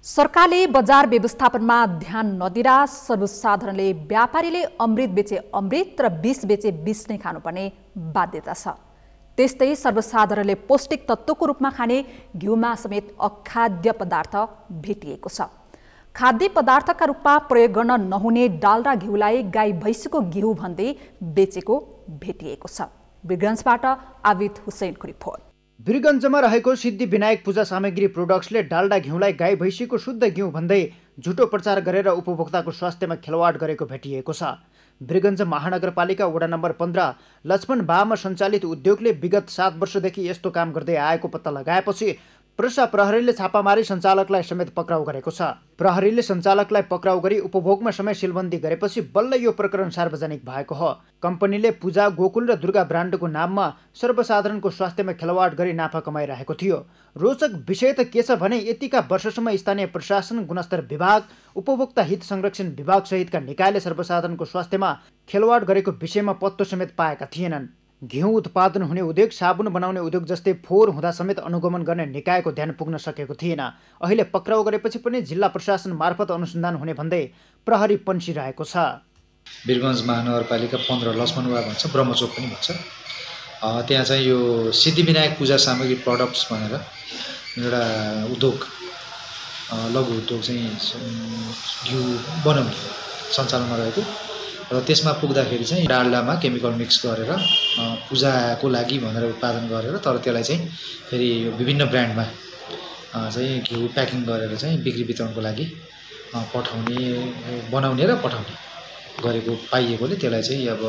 सरकारले बजार व्यवस्थापनमा ध्यान नदिँदा सर्वसाधारणले व्यापारीले अमृत बेचे अमृत र विष बेचे विष नै खानुपर्ने बाध्यता छ। त्यस्तै सर्वसाधारणले पौष्टिक तत्त्वको रूपमा खाने घिउमा समेत अखाद्य पदार्थ भेटिएको छ। खाद्य पदार्थका रूपमा प्रयोग गर्न नहुने डाल्डा घिउलाई गाई भैँसीको घिउ भन्दै बेचेको भेटिएको छ। वीरगञ्जबाट आबिद हुसैनको रिपोर्ट। वीरगञ्जमा रहेको सिद्धि विनायक पूजा सामग्री प्रोडक्ट्सले डाल्डा घिउलाई गाई भैँसीको शुद्ध घिउ भन्दै झुटो प्रचार गरेर उपभोक्ताको स्वास्थ्यमा खेलवाड गरेको भेटिएको छ। वीरगञ्ज महानगरपालिका वडा नम्बर 15 लक्ष्मण बामा सञ्चालित उद्योगले विगत 7 वर्षदेखि यस्तो काम गर्दै आएको पत्ता लगाएपछि प्रहरीले छापामारी सञ्चालकलाई समेत पक्राउ गरेको छ। प्रहरीले सञ्चालकलाई पक्राउ गरी उपभोगमा समय सीलबन्दी गरेपछि बल्ल यो प्रकरण सार्वजनिक भएको हो। कम्पनीले पूजा, गोकुल र दुर्गा ब्रान्डको नाममा सर्वसाधारणको स्वास्थ्यमा खेलवाड गरी नाफा कमाइरहेको थियो। रोचक विषय त के छ भने यतिका वर्षसम्म स्थानीय प्रशासन, गुणस्तर विभाग, उपभोक्ता हित संरक्षण विभाग सहितका निकायले सर्वसाधारणको स्वास्थ्यमा खेलवाड गरेको विषयमा पत्तो समेत पाएका थिएनन्। घिउ उत्पादन हुने उद्योग, साबुन बनाउने उद्योग जस्तै फोहोर हुँदा समेत अनुगमन गर्ने निकायको ध्यान पुग्न सकेको थिएन। अहिले पक्राउ गरेपछि पनि जिल्ला प्रशासन मार्फत अनुसन्धान हुने भन्दै प्रहरी पन्सिरहेको छ। वीरगञ्ज महानगरपालिका 15 लक्ष्मणवा भन्छ, ब्रह्मचोक पनि भन्छ। त्यहाँ चाहिँ यो सिद्धिविनायक पूजा सामग्री प्रोडक्ट्स भनेर एउटा उद्योग, लघु उद्योग चाहिँ घिउ बनाउने सञ्चालनमा रहेको र त्यसमा पुग्दाखेरि चाहिँ डाल्डामा केमिकल मिक्स गरेर पूजाको लागि भनेर उत्पादन गरेर तर त्यसलाई चाहिँ फेरि विभिन्न ब्रान्डमा चाहिँ घिउ प्याकिङ गरेर चाहिँ बिक्री वितरणको लागि पठाउने, बनाउने र पठाउने गरेको पाइएकोले त्यसलाई चाहिँ अब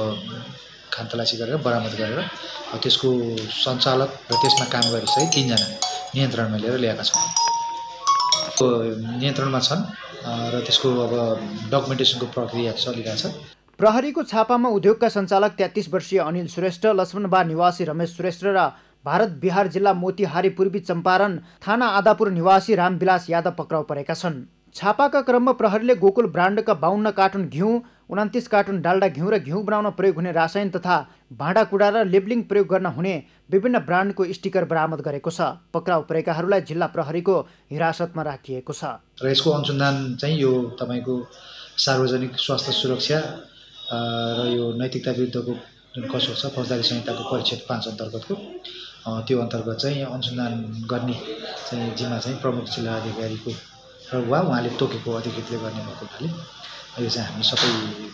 खानतलासी गरेर बरामद गरेर त्यसको सञ्चालक र त्यसमा काम गरेसहित 3 जना नियन्त्रणमा लिएर ल्याएका छौँ। नियन्त्रणमा छन् र त्यसको अब डकुमेन्टेसनको प्रक्रिया चलिरहेको छ। प्रहरीको छापामा उद्योगका सञ्चालक 33 वर्षीय अनिल श्रेष्ठ, लक्ष्मणबा निवासी रमेश श्रेष्ठ र भारत बिहार जिल्ला मोतिहारी पूर्वी चम्पारण थाना आदापुर निवासी रामविलास यादव पक्राउ परेका छन्। छापाका क्रममा प्रहरीले गोकुल ब्रान्डका 52 कार्टुन घिउ, 29 कार्टुन डाल्डा घिउ र घिउ बनाउन प्रयोग हुने रासायन तथा भाँडाकुँडा र लेबलिङ प्रयोग गर्न हुने विभिन्न ब्रान्डको स्टिकर बरामद गरेको छ। पक्राउ परेकाहरूलाई जिल्ला प्रहरीको हिरासतमा राखिएको छ। र यसको अनुसन्धान चाहिँ यो तपाईको सार्वजनिक स्वास्थ्य सुरक्षा र यो नैतिकता विरुद्धको जुन कसो छ फौजदारी संहिताको परिच्छेद 5 अन्तर्गतको त्यो अन्तर्गत चाहिँ अनुसन्धान गर्ने चाहिँ जिम्मा चाहिँ प्रमुख जिल्ला अधिकारीको र उहाँले तोकेको अधिकृतले गर्ने भएको हुनाले यो चाहिँ हामी सबै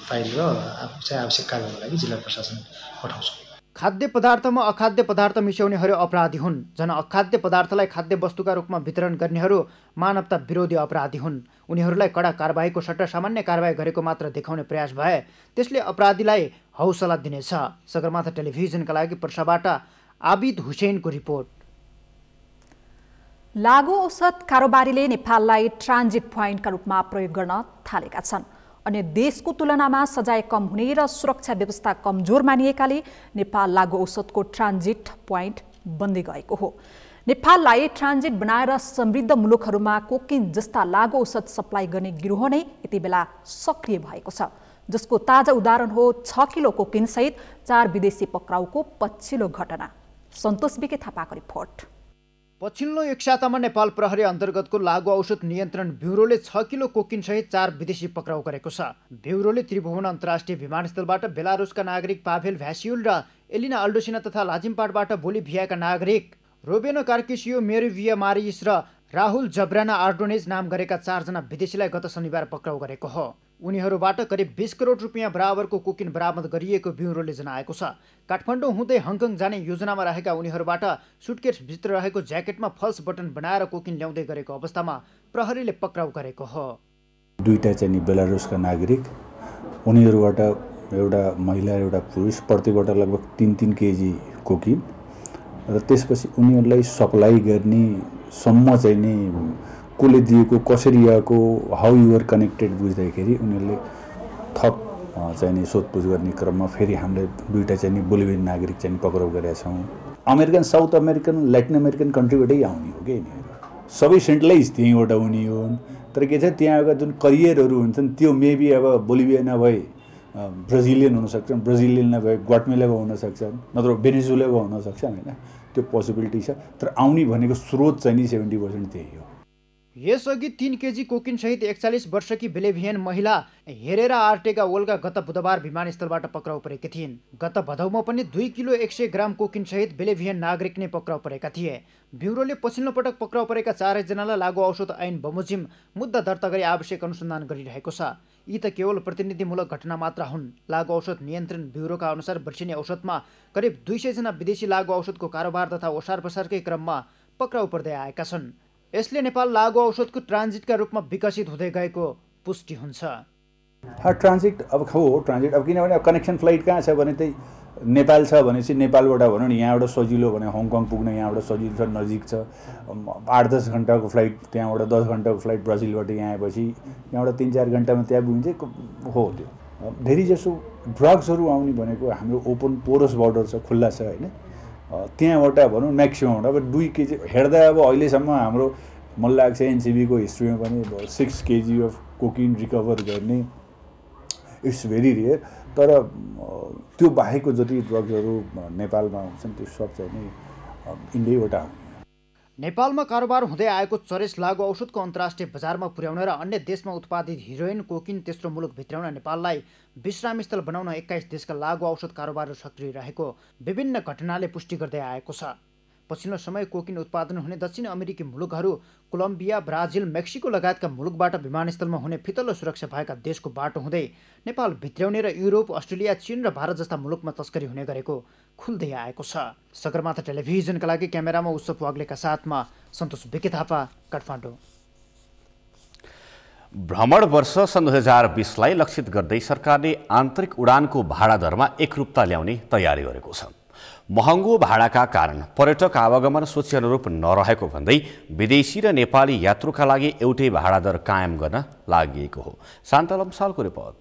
फाइल र चाहिँ आवश्यक कार्यको लागि जिल्ला प्रशासन पठाउँछौँ। खाद्य पदार्थमा अखाद्य पदार्थ मिसाउनेहरू अपराधी हुन्। जन अखाद्य पदार्थलाई खाद्य वस्तुका रूपमा वितरण गर्नेहरू मानवता विरोधी अपराधी हुन्। उनीहरूलाई कडा कारबाहीको सट्टा सामान्य कारबाही गरेको मात्र देखाउने प्रयास भए त्यसले अपराधीलाई हौसला दिनेछ। सगरमाथा टेलिभिजनका लागि पर्साबाट आबिद हुसैनको रिपोर्ट। लागु औषध कारोबारीले नेपाललाई ट्रान्जिट पोइन्टका रूपमा प्रयोग गर्न थालेका छन्। अन्य देशको तुलनामा सजाय कम हुने र सुरक्षा व्यवस्था कमजोर मानिएकाले नेपाल लागु औषधको ट्रान्जिट पोइन्ट बन्दै गएको हो। नेपाललाई ट्रान्जिट बनाएर समृद्ध मुलुकहरूमा कोकिन जस्ता लागु औषध सप्लाई गर्ने गिरोह नै यति बेला सक्रिय भएको छ, जसको ताजा उदाहरण हो 6 किलो कोकिन सहित 4 विदेशी पक्राउको पछिल्लो घटना। सन्तोष बिके थापाको रिपोर्ट। पछिल्लो एक सातामा नेपाल प्रहरी अन्तर्गतको लागु औषध नियन्त्रण ब्युरोले 6 किलो कोकिन सहित 4 विदेशी पक्राउ गरेको छ। ब्युरोले त्रिभुवन अन्तर्राष्ट्रिय विमानस्थलबाट बेलारुसका नागरिक पाभेल भ्यासियुल र एलिना अल्डोसिना तथा लाजिमपाटबाट बोलिभियाका नागरिक रोबेनो कार्किसियो, मेरिभिया मारिस र राहुल जब्राना आर्डोनेज नाम गरेका 4 जना विदेशीलाई गत शनिबार पक्राउ गरेको हो। उनीहरूबाट करिब 20 करोड रुपियाँ बराबरको कोकिन बरामद गरिएको ब्युरोले जनाएको छ। काठमाडौँ हुँदै हङकङ जाने योजनामा रहेका उनीहरूबाट सुटकेसभित्र रहेको ज्याकेटमा फल्स बटन बनाएर कोकिन ल्याउँदै गरेको अवस्थामा प्रहरीले पक्राउ गरेको हो। 2टा चाहिँ बेलारुसका नागरिक, उनीहरूबाट एउटा महिला र एउटा पुरुष, प्रत्येकबाट लगभग 3-3 केजी कोकिन र त्यसपछि उनीहरूलाई सप्लाई गर्ने सम्म चाहिँ नि कसले दिएको, कसरी आएको, हाउ युआर कनेक्टेड बुझ्दाखेरि उनीहरूले थप चाहिँ नि सोधपुछ गर्ने क्रममा फेरि हामीले 2टा चाहिँ नि बोलिभियन नागरिक चाहिँ पक्राउ गरेका छौँ। American, South American, Latin American कन्ट्रीबाटै आउने हो कि यिनीहरू। सबै सेन्ट्रलाइज त्यहीँबाट हुने हो। तर के छ त्यहाँका जुन करियरहरू हुन्छन् त्यो मेबी अब बोलिभिया नभए ब्राजिलियन हुनसक्छन्, ब्राजिलियन नभए ग्वाटेमालाको हुनसक्छन्, नत्र भेनेजुएलाको हुनसक्छन् होइन, त्यो पोसिबिलिटी छ। तर आउने भनेको स्रोत चाहिँ नि 70% त्यही हो। यसअघि 3 केजी कोकिन सहित 41 वर्षकी बोलिभियन महिला हेरेरा आर्टेगा ओल्गा गत बुधबार विमानस्थलबाट पक्राउ परेकी थिइन्। गत भदौमा पनि 2 किलो 100 ग्राम कोकिन सहित बोलिभियन नागरिक नै पक्राउ परेका थिए। ब्युरोले पछिल्लो पटक पक्राउ परेका 4 जनालाई लागू औषध ऐन बमोजिम मुद्दा दर्ता गरी आवश्यक अनुसन्धान गरिरहेको छ। यी त केवल प्रतिनिधिमूलक घटना मात्र हुन्। लागू औषध नियन्त्रण ब्युरोका अनुसार वर्षिनी औषधमा करिब 200 जना विदेशी लागू औषधको कारोबार तथा ओसार पसारकै क्रममा पक्राउ पर्दै आएका छन्। यसले नेपाल लागू औषधको ट्रान्जिटका रूपमा विकसित हुँदै गएको पुष्टि हुन्छ। ट्रान्जिट अब हो ट्रान्जिट अब किनभने कनेक्सन फ्लाइट कहाँ छ भने त्यही नेपाल छ भनेपछि नेपालबाट भनौँ न यहाँबाट सजिलो भने हङकङ पुग्न यहाँबाट सजिलो छ, नजिक छ। 8-10 घन्टाको फ्लाइट त्यहाँबाट 10 घन्टाको फ्लाइट ब्राजिलबाट यहाँ आएपछि यहाँबाट 3-4 घन्टामा त्यहाँ पुगिन्छ हो। त्यो धेरै जसो ड्रग्सहरू आउने भनेको हाम्रो ओपन पोरस बोर्डर छ, खुल्ला छ होइन, त्यहाँबाट भनौँ म्याक्सिमम अब 2 केजी हेर्दा अब अहिलेसम्म हाम्रो मलाई लाग्छ एनसिबीको हिस्ट्रीमा पनि 6 केजी अफ कोकिन रिकभर गर्ने इट्स भेरी रेयर। तर त्यो बाहेकको जति ड्रग्सहरू नेपालमा हुन्छन् त्यो सब चाहिँ नि इन्डियाबाट आउने। नेपालमा कारोबार हुँदै आएको चरेस लागू औषधको अन्तर्राष्ट्रिय बजारमा पुर्याउन र अन्य देशमा उत्पादित हिरोइन कोकिन तेस्रो मुलुक भित्राउन नेपाललाई विश्रामस्थल बनाउन 21 देशका लागू औषध कारोबारहरू सक्रिय रहेको विभिन्न घटनाले पुष्टि गर्दै आएको छ। पछिल्लो समय कोकिन उत्पादन हुने दक्षिण अमेरिकी मुलुकहरू कोलम्बिया, ब्राजिल, मेक्सिको लगायतका मुलुकबाट विमानस्थलमा हुने फितलो सुरक्षा भएका देशको बाटो हुँदै नेपाल भित्र्याउने र युरोप, अस्ट्रेलिया, चीन र भारत जस्ता मुलुकमा तस्करी हुने गरेको खुल्दै आएको छ। सगरमाथा टेलिभिजनका लागि क्यामेरामा उत्सव वाग्लेका साथमा सन्तोष बिके थापा, काठमाडौँ। भ्रमण वर्ष सन् 2020लाई लक्षित गर्दै सरकारले आन्तरिक उडानको भाडा दरमा एकरूपता ल्याउने तयारी गरेको छ। महँगो भाडाका कारण पर्यटक आवागमन सोचे अनुरूप नरहेको भन्दै विदेशी र नेपाली यात्रुका लागि एउटै भाडा दर कायम गर्न लागि हो। शान्ता लम्सालको रिपोर्ट।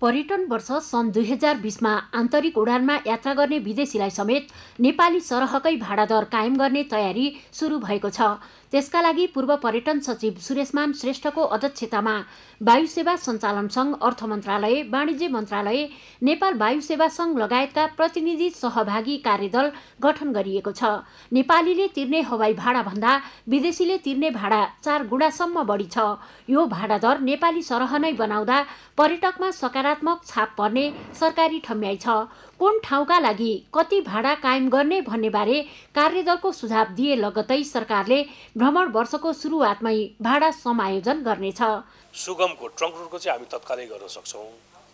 पर्यटन वर्ष सन् 2020मा आन्तरिक उडानमा यात्रा गर्ने विदेशीलाई समेत नेपाली सरहकै भाडा दर कायम गर्ने तयारी सुरु भएको छ। त्यसका लागि पूर्व पर्यटन सचिव सुरेशमान श्रेष्ठको अध्यक्षतामा वायु सेवा सञ्चालन सङ्घ, अर्थ मन्त्रालय, वाणिज्य मन्त्रालय, नेपाल वायु सेवा सङ्घ लगायतका प्रतिनिधि सहभागी कार्यदल गठन गरिएको छ। नेपालीले तिर्ने हवाई भाडा भन्दा विदेशीले तिर्ने भाडा 4 गुणासम्म बढी छ। यो भाडा दर नेपाली सरह नै बनाउँदा पर्यटकमा सकारात्मक छाप पर्ने सरकारी ठम्याइ छ। कुन ठाउँका लागि कति भाडा कायम गर्ने भन्ने बारे कार्यदलको सुझाव दिए लगत्तै सरकारले भ्रमण वर्षको सुरुवातमै भाडा समायोजन गर्नेछ। सुगमको ट्रङ्क रुटको चाहिँ हामी तत्कालै गर्न सक्छौँ।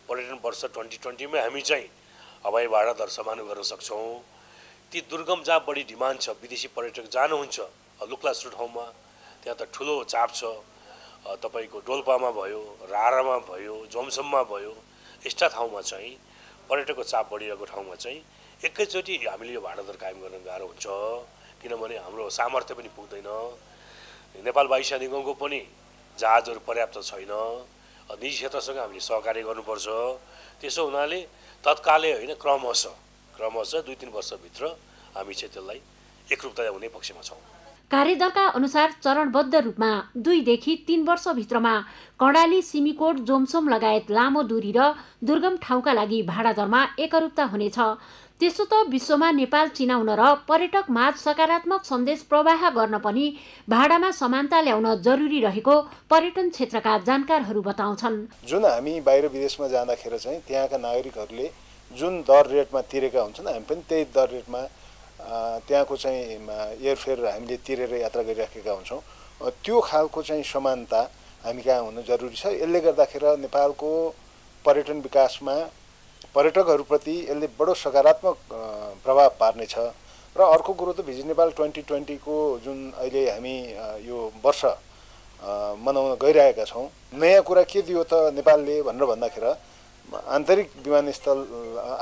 पर्यटन वर्ष 2020मै हामी चाहिँ हवाई भाडा दर समानो गर्न सक्छौँ। ती दुर्गम जहाँ बढी डिमान्ड छ, विदेशी पर्यटक जानुहुन्छ लुक्लासु ठाउँमा, त्यहाँ त ठुलो चाप छ। तपाईँको डोल्पामा भयो, रारामा भयो, जोमसममा भयो, यस्ता ठाउँमा चाहिँ पर्यटकको चाप बढिरहेको ठाउँमा चाहिँ एकैचोटि हामीले यो भाडा दर कायम गर्न गाह्रो हुन्छ। किनभने हाम्रो सामर्थ्य पनि पुग्दैन। नेपाल वायुसेना निगमको पनि जहाजहरू पर्याप्त छैन। निजी क्षेत्रसँग हामीले सहकार्य गर्नुपर्छ। त्यसो हुनाले तत्कालै होइन, क्रमशः 2-3 वर्षभित्र हामी चाहिँ त्यसलाई एकरूपता ल्याउने पक्षमा छौँ। कार्यदलका अनुसार चरणबद्ध रूपमा 2 देखि 3 वर्षभित्रमा कर्णाली, सिमीकोट, जोमसोम लगायत लामो दूरी र दुर्गम ठाउँका लागि भाडा दरमा एकरूपता हुनेछ। त्यसो त विश्वमा नेपाल चिनाउन र पर्यटक माझ सकारात्मक सन्देश प्रवाह गर्न पनि भाडामा समानता ल्याउन जरुरी रहेको पर्यटन क्षेत्रका जानकारहरू बताउँछन्। जुन हामी बाहिर विदेशमा जाँदाखेरि चाहिँ त्यहाँका नागरिकहरूले जुन दर रेटमा तिरेका हुन्छन्, हामी पनि त्यही दर रेटमा त्यहाँको चाहिँ एयरफेयर हामीले तिरेर यात्रा गरिराखेका हुन्छौँ। त्यो खालको चाहिँ समानता हामी कहाँ हुनु जरुरी छ। यसले गर्दाखेरि नेपालको पर्यटन विकासमा पर्यटकहरूप्रति यसले बडो सकारात्मक प्रभाव पार्नेछ। र अर्को कुरो त भिजिट नेपाल 2020को जुन अहिले हामी यो वर्ष मनाउन गइरहेका छौँ, नयाँ कुरा के दियो त नेपालले भनेर भन्दाखेरि आन्तरिक विमानस्थल,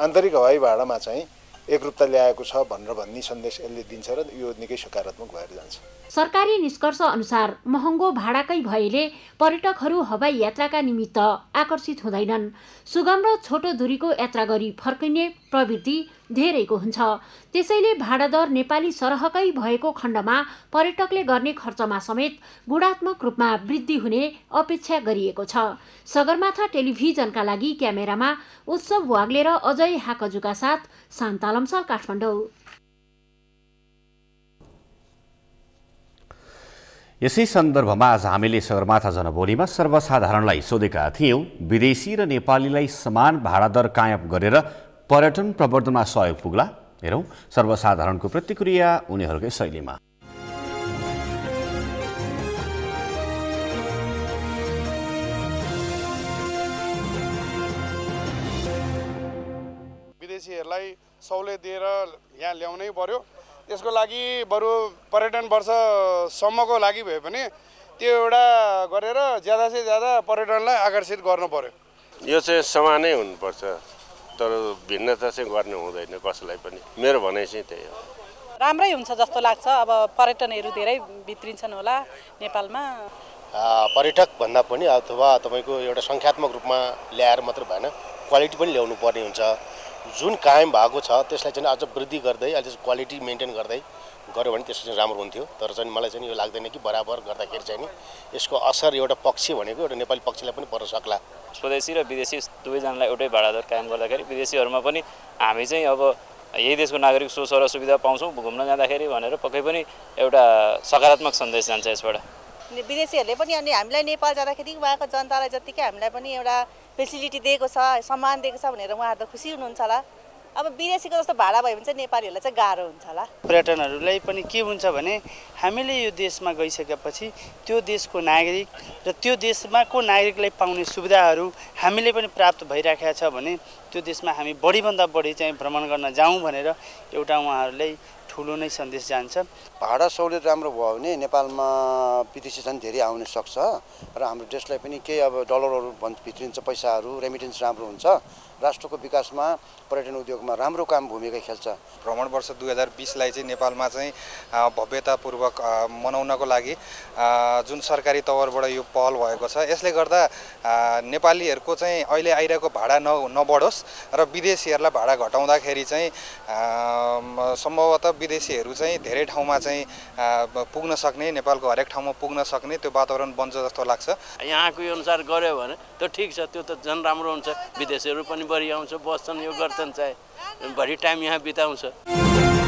आन्तरिक हवाई भाडामा चाहिँ एकरूपता ल्याएको छ भनेर भन्ने सन्देश यसले दिन्छ र यो निकै सकारात्मक भएर जान्छ। सरकारी निष्कर्ष अनुसार महँगो भाडाकै भएले पर्यटकहरू हवाई यात्राका निमित्त आकर्षित हुँदैनन्। सुगम र छोटो दूरीको यात्रा गरी फर्किने प्रवृत्ति धेरैको हुन्छ। त्यसैले भाडा दर नेपाली सरहकै भएको खण्डमा पर्यटकले गर्ने खर्चमा समेत गुणात्मक रूपमा वृद्धि हुने अपेक्षा गरिएको छ। सगरमाथा टेलिभिजनका लागि क्यामेरामा उत्सव वाग्ले र अजय हाकजुका साथ शान्ता लम्साल, काठमाडौँ। यसै सन्दर्भमा आज हामीले सगरमाथा जनबोलीमा सर्वसाधारणलाई सोधेका थियौं, विदेशी र नेपालीलाई समान भाडा दर कायम गरेर पर्यटन प्रवर्धनमा सहयोग पुग्ला? हेरौं सर्वसाधारणको प्रतिक्रिया उनीहरूकै शैलीमा। विदेशीहरूलाई सहुलियत दिएर यहाँ ल्याउनै पर्यो। त्यसको लागि बरु पर्यटन वर्षसम्मको लागि भए पनि त्यो एउटा गरेर ज्यादा से ज्यादा पर्यटनलाई आकर्षित गर्नु पर्यो। यो चाहिँ समानै हुनुपर्छ, तर भिन्नता चाहिँ गर्नु हुँदैन कसैलाई पनि। मेरो भनाइ चाहिँ त्यही हो। राम्रै हुन्छ जस्तो लाग्छ। अब पर्यटनहरू धेरै भित्रिन्छन् होला नेपालमा। पर्यटक भन्दा पनि अथवा तपाईँको एउटा सङ्ख्यात्मक रूपमा ल्याएर मात्र भएन, क्वालिटी पनि ल्याउनु पर्ने हुन्छ। जुन कायम भएको छ त्यसलाई चाहिँ अझ वृद्धि गर्दै अझ क्वालिटी मेन्टेन गर्दै गऱ्यो भने त्यसो चाहिँ राम्रो हुन्थ्यो। तर चाहिँ मलाई चाहिँ यो लाग्दैन कि बराबर गर्दाखेरि चाहिँ नि यसको असर एउटा पक्ष भनेको एउटा नेपाली पक्षलाई पनि पर्न सक्ला। स्वदेशी र विदेशी दुवैजनालाई एउटै भाडा दर कायम गर्दाखेरि विदेशीहरूमा पनि हामी चाहिँ अब यही देशको नागरिक सो सर सुविधा पाउँछौँ घुम्न जाँदाखेरि भनेर पक्कै पनि एउटा सकारात्मक सन्देश जान्छ यसबाट। विदेशीहरूले पनि अनि हामीलाई नेपाल जाँदाखेरि उहाँको जनतालाई जतिकै हामीलाई पनि एउटा फेसिलिटी दिएको छ, सम्मान दिएको छ भनेर उहाँहरू त खुसी हुनुहुन्छ होला। अब विदेशीको जस्तो भाडा भयो भने चाहिँ नेपालीहरूलाई चाहिँ गाह्रो हुन्छ होला। पर्यटनहरूलाई पनि के हुन्छ भने हामीले यो देशमा गइसकेपछि त्यो देशको नागरिक र त्यो देशमा को नागरिकलाई पाउने सुविधाहरू हामीले पनि प्राप्त भइराखेको छ भने त्यो देशमा हामी बढीभन्दा बढी चाहिँ भ्रमण गर्न जाउँ भनेर एउटा उहाँहरूलाई ठुलो नै सन्देश जान्छ। भाडा सहुलियत राम्रो भयो भने नेपालमा विदेशी झन् धेरै आउन सक्छ र हाम्रो देशलाई पनि केही अब डलरहरू भित्रिन्छ, पैसाहरू रेमिटेन्स राम्रो हुन्छ। राष्ट्रको विकासमा पर्यटन उद्योगमा राम्रो काम भूमिका खेल्छ। भ्रमण वर्ष 2020लाई चाहिँ नेपालमा चाहिँ भव्यतापूर्वक मनाउनको लागि जुन सरकारी तवरबाट यो पहल भएको छ, यसले गर्दा नेपालीहरूको चाहिँ अहिले आइरहेको भाडा नबढोस् र विदेशीहरूलाई भाडा घटाउँदाखेरि चाहिँ सम्भवतः विदेशीहरू चाहिँ धेरै ठाउँमा चाहिँ पुग्न सक्ने, नेपालको हरेक ठाउँमा पुग्न सक्ने त्यो वातावरण बन्छ जस्तो लाग्छ। यहाँको अनुसार गऱ्यो भने त्यो ठिक छ, त्यो त झन् राम्रो हुन्छ। विदेशीहरू पनि बढी आउँछ, बस्छन्, यो गर्छन्, चाहे बढी टाइम यहाँ बिताउँछ।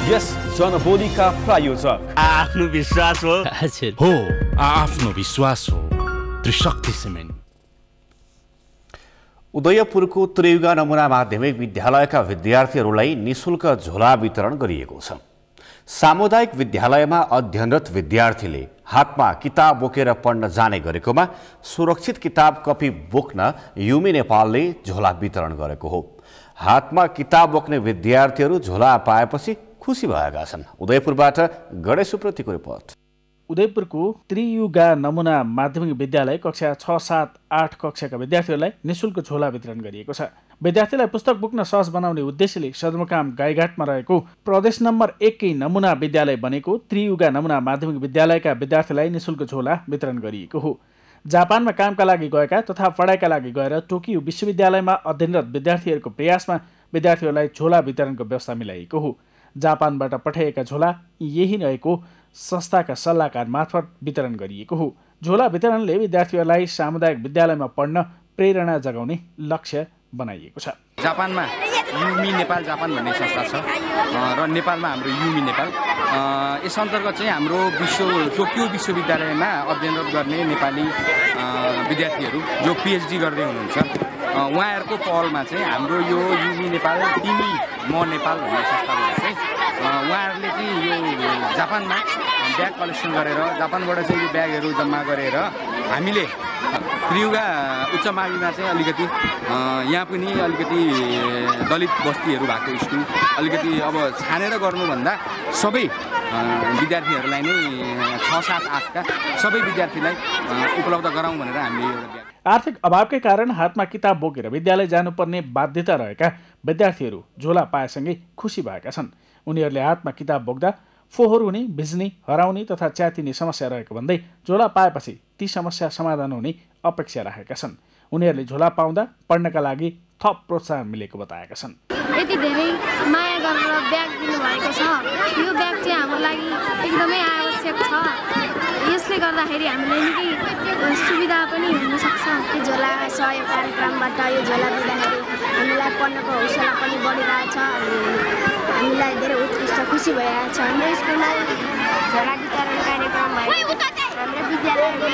यस जनबोलीका प्रायोजक आफ्नो विश्वास हो आफ्नो विश्वास हो त्रिशक्ति सिमेन्ट। उदयपुरको त्रियुगा नमुना माध्यमिक विद्यालयका विद्यार्थीहरूलाई निशुल्क झोला वितरण गरिएको छ। सामुदायिक विद्यालयमा अध्ययनरत विद्यार्थीले हातमा किताब बोकेर पढ्न जाने गरेकोमा सुरक्षित किताब कपी बोक्न युमी नेपालले झोला वितरण गरेको हो। हातमा किताब बोक्ने विद्यार्थीहरू झोला पाएपछि खुसी भएका छन्। उदयपुरबाट गणेश सुप्रतिको रिपोर्ट। उदयपुरको त्रियुगा नमुना माध्यमिक विद्यालय कक्षा 6, 7, 8 कक्षाका विद्यार्थीहरूलाई निशुल्क झोला वितरण गरिएको छ। विद्यार्थीलाई पुस्तक बोक्न सहज बनाउने उद्देश्यले सदरमुकाम गाईघाटमा रहेको प्रदेश नम्बर 1 कै नमुना विद्यालय बनेको त्रियुगा नमुना माध्यमिक विद्यालयका विद्यार्थीलाई निशुल्क झोला वितरण गरिएको हो। जापानमा कामका लागि गएका तथा पढाइका लागि गएर टोकियो विश्वविद्यालयमा अध्ययनरत विद्यार्थीहरूको प्रयासमा विद्यार्थीहरूलाई झोला वितरणको व्यवस्था मिलाइएको हो। जापानबाट पठाइएका झोला यही रहेको संस्थाका सल्लाहकार मार्फत वितरण गरिएको हो। झोला वितरणले विद्यार्थीहरूलाई सामुदायिक विद्यालयमा पढ्न प्रेरणा जगाउने लक्ष्य बनाइएको छ। जापानमा युमी नेपाल जापान भन्ने संस्था छ र नेपालमा हाम्रो युमी नेपाल। यस अन्तर्गत चाहिँ हाम्रो टोकियो विश्वविद्यालयमा अध्ययनरत गर्ने नेपाली विद्यार्थीहरू जो पिएचडी गर्दै हुनुहुन्छ उहाँहरूको पहलमा चाहिँ हाम्रो यो युमी नेपाल तिमी म नेपाल भन्ने संस्थाबाट चाहिँ उहाँहरूले चाहिँ यो जापानमा ब्याग कलेक्सन गरेर जापानबाट चाहिँ यो ब्यागहरू जम्मा गरेर हामीले त्रियुगा उच्च माविमा चाहिँ अलिकति यहाँ पनि अलिकति दलित बस्तीहरू भएको स्कुल अलिकति अब छानेर गर्नुभन्दा सबै विद्यार्थीहरूलाई नै 6, 7, 8 का सबै विद्यार्थीलाई उपलब्ध गराउँ भनेर हामीले एउटा आर्थिक अभावकै कारण हातमा किताब बोकेर विद्यालय जानुपर्ने बाध्यता रहेका विद्यार्थीहरू झोला पाएसँगै खुसी भएका छन्। उनीहरूले हातमा किताब बोक्दा फोहोर हुने, भिज्ने, हराउने तथा च्यातिने समस्या रहेको भन्दै झोला पाएपछि ती समस्या समाधान हुने अपेक्षा राखेका छन्। उनीहरूले झोला पाउँदा पढ्नका लागि थप प्रोत्साहन मिलेको बताएका छन्। यति धेरै माया गरेर ब्याग दिनुभएको छ। यो ब्याग चाहिँ हाम्रो लागि एकदमै आवश्यक छ। यसले गर्दाखेरि हामीलाई निकै सुविधा पनि हुनसक्छ। यो झोला सहयोग कार्यक्रमबाट यो झोला दिँदाखेरि हामीलाई पढ्नको हौसला पनि बढिरहेछ। हामीलाई धेरै उत्कृष्ट खुसी भइरहेको छ। हाम्रो स्कुलमा झोला वितरण कार्यक्रम भएको हाम्रो विद्यालयमा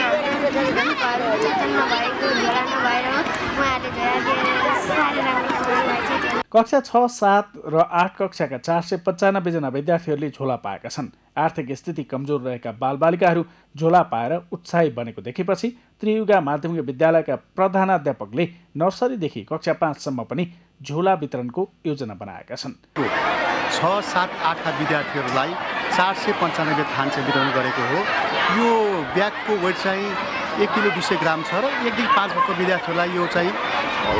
हाम्रो चेतन नभएको झोला नभएर उहाँहरूले झोला दिएर साह्रै राम्रो गर्नुभएको छ। कक्षा 6, 7 र 8 कक्षाका 495 जना विद्यार्थीहरूले झोला पाएका छन्। आर्थिक स्थिति कमजोर रहेका बालबालिकाहरू झोला पाएर उत्साही बनेको देखेपछि त्रियुगा माध्यमिक विद्यालयका प्रधानाध्यापकले नर्सरीदेखि कक्षा 5 सम्म पनि झोला वितरणको योजना बनाएका छन्। 6, 7, 8 का विद्यार्थीहरूलाई 495 थान चाहिँ वितरण गरेको हो। यो ब्यागको वेट चाहिँ 1 किलो 200 ग्राम छ र 1 देखि 5 वर्षको विद्यार्थीहरूलाई यो चाहिँ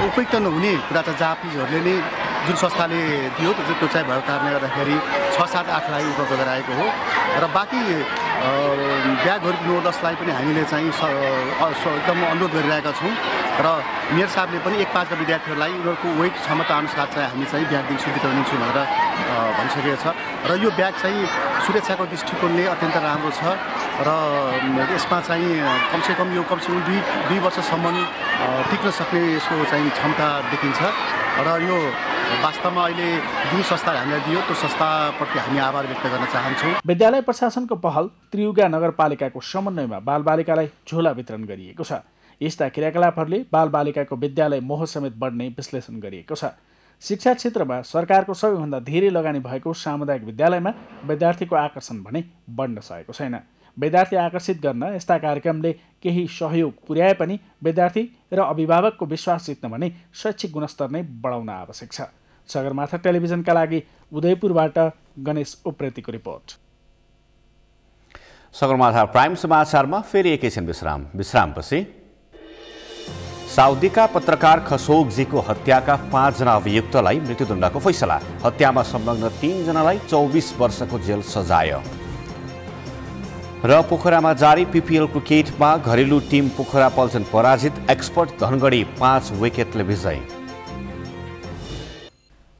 उपयुक्त नहुने कुरा चाहिँ जापिजहरूले नै जुन संस्थाले दियो त्यो चाहिँ भएको कारणले गर्दाखेरि 6, 7, 8 लाई उपलब्ध गराएको हो र बाँकी ब्यागहरू 9, 10 लाई पनि हामीले चाहिँ एकदम अनुरोध गरिरहेका छौँ र मेयर साहबले पनि 1, 5 का विद्यार्थीहरूलाई उनीहरूको वेट क्षमता अनुसार चाहिँ हामी चाहिँ ब्याग दिन्छौँ वितरण दिन्छौँ भनेर भनिसकेको छ र यो ब्याग चाहिँ सुरक्षाको दृष्टिकोणले अत्यन्त राम्रो छ र यसमा चाहिँ कमसेकम 2 वर्षसम्म टिक्न सक्ने यसको चाहिँ क्षमता देखिन्छ र यो वास्तवमा अहिले जुन संस्थाले हामीलाई दियो त्यो संस्थाप्रति हामी आभार व्यक्त गर्न चाहन्छौँ। विद्यालय प्रशासनको पहल त्रियुगा नगरपालिकाको समन्वयमा बालबालिकालाई झोला वितरण गरिएको छ। यस्ता क्रियाकलापहरूले बालबालिकाको विद्यालय मोह समेत बढ्ने विश्लेषण गरिएको छ। शिक्षा क्षेत्रमा सरकारको सबैभन्दा धेरै लगानी भएको सामुदायिक विद्यालयमा विद्यार्थीको आकर्षण भने बढ्न सकेको छैन। विद्यार्थी आकर्षित गर्न यस्ता कार्यक्रमले केही सहयोग पुर्याए पनि विद्यार्थी र अभिभावकको विश्वास जित्न भने शैक्षिक गुणस्तर नै बढाउन आवश्यक छ। सगरमाथा टेलिभिजनका लागि उदयपुरबाट गणेश उप्रेतीको रिपोर्ट। सगरमाथा प्राइम समाचारमा फेरि एकैछिन विश्रामपछि साउदीका पत्रकार खशोगजीको हत्याका 5 जना अभियुक्तलाई मृत्युदण्डको फैसला। हत्यामा संलग्न 3 जनालाई 24 वर्षको जेल सजाय। र पोखरामा जारी पिपिएल क्रिकेटमा घरेलु टिम पोखरा पल्टन पराजित, एक्सपर्ट धनगढी 5 विकेटले विजय।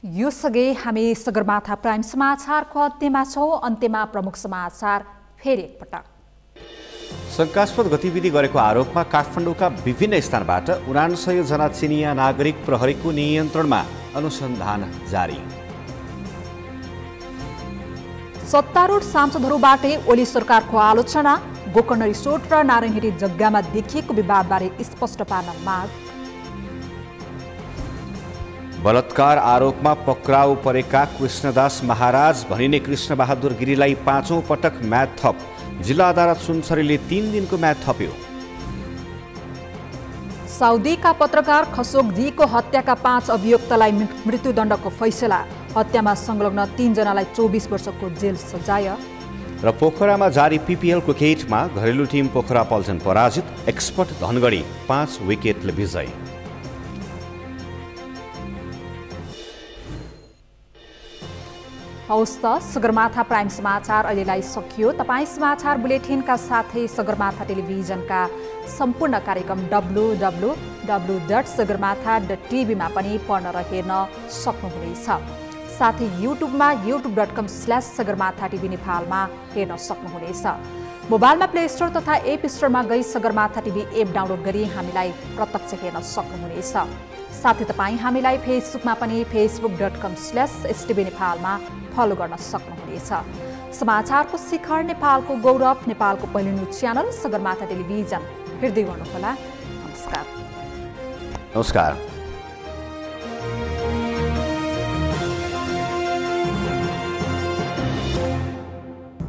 यो सँगै हामी सगरमाथा प्राइम समाचारको अन्त्यमा छौँ। अन्त्यमा प्रमुख समाचार फेरि एकपटक। शंकास्पद गतिविधि गरेको आरोपमा काठमाडौँका विभिन्न स्थानबाट 79 जना चिनिया नागरिक प्रहरीको नियन्त्रणमा, अनुसन्धान जारी। सत्तारूढ सांसदहरूबाटै ओली सरकारको आलोचना, गोकर्ण रिसोर्ट र नारायणहिटी जग्गामा देखिएको विवादबारे स्पष्ट पार्न माग। बलात्कार आरोपमा पक्राउ परेका कृष्णदास महाराज भनिने कृष्णबहादुर गिरीलाई 5औं पटक म्याद थप। जिल्ला अदालत सुनसरीले 3 दिनको म्याद थप्यो। साउदीका पत्रकार खशोगजीको हत्याका 5 अभियुक्तलाई मृत्युदण्डको फैसला। हत्यामा संलग्न 3 जनालाई 24 वर्षको जेल सजाय। र पोखरामा जारी पिपिएल क्रिकेटमा घरेलु टिम पोखरा पल्टन पराजित, एक्सपर्ट धनगढी 5 विकेटले विजय। हौस् त सगरमाथा प्राइम समाचार अहिलेलाई सकियो। तपाईँ समाचार बुलेटिनका साथै सगरमाथा टेलिभिजनका सम्पूर्ण कार्यक्रम www.sagarmatha.tv मा पनि पढ्न र हेर्न सक्नुहुनेछ। साथै युट्युबमा youtube.com/sagarmatha.tv नेपालमा हेर्न सक्नुहुनेछ। मोबाइलमा प्ले स्टोर तथा एप स्टोरमा गई सगरमाथा टिभी एप डाउनलोड गरी हामीलाई प्रत्यक्ष हेर्न सक्नुहुनेछ। साथै तपाईँ हामीलाई फेसबुकमा पनि facebook.com/stv नेपालमा फलो गर्न सक्नुहुनेछ। समाचारको शिखर, नेपालको गौरव, नेपालको पहिलो न्युज च्यानल सगरमाथा टेलिभिजन हेर्दै गर्नुहोला। नमस्कार।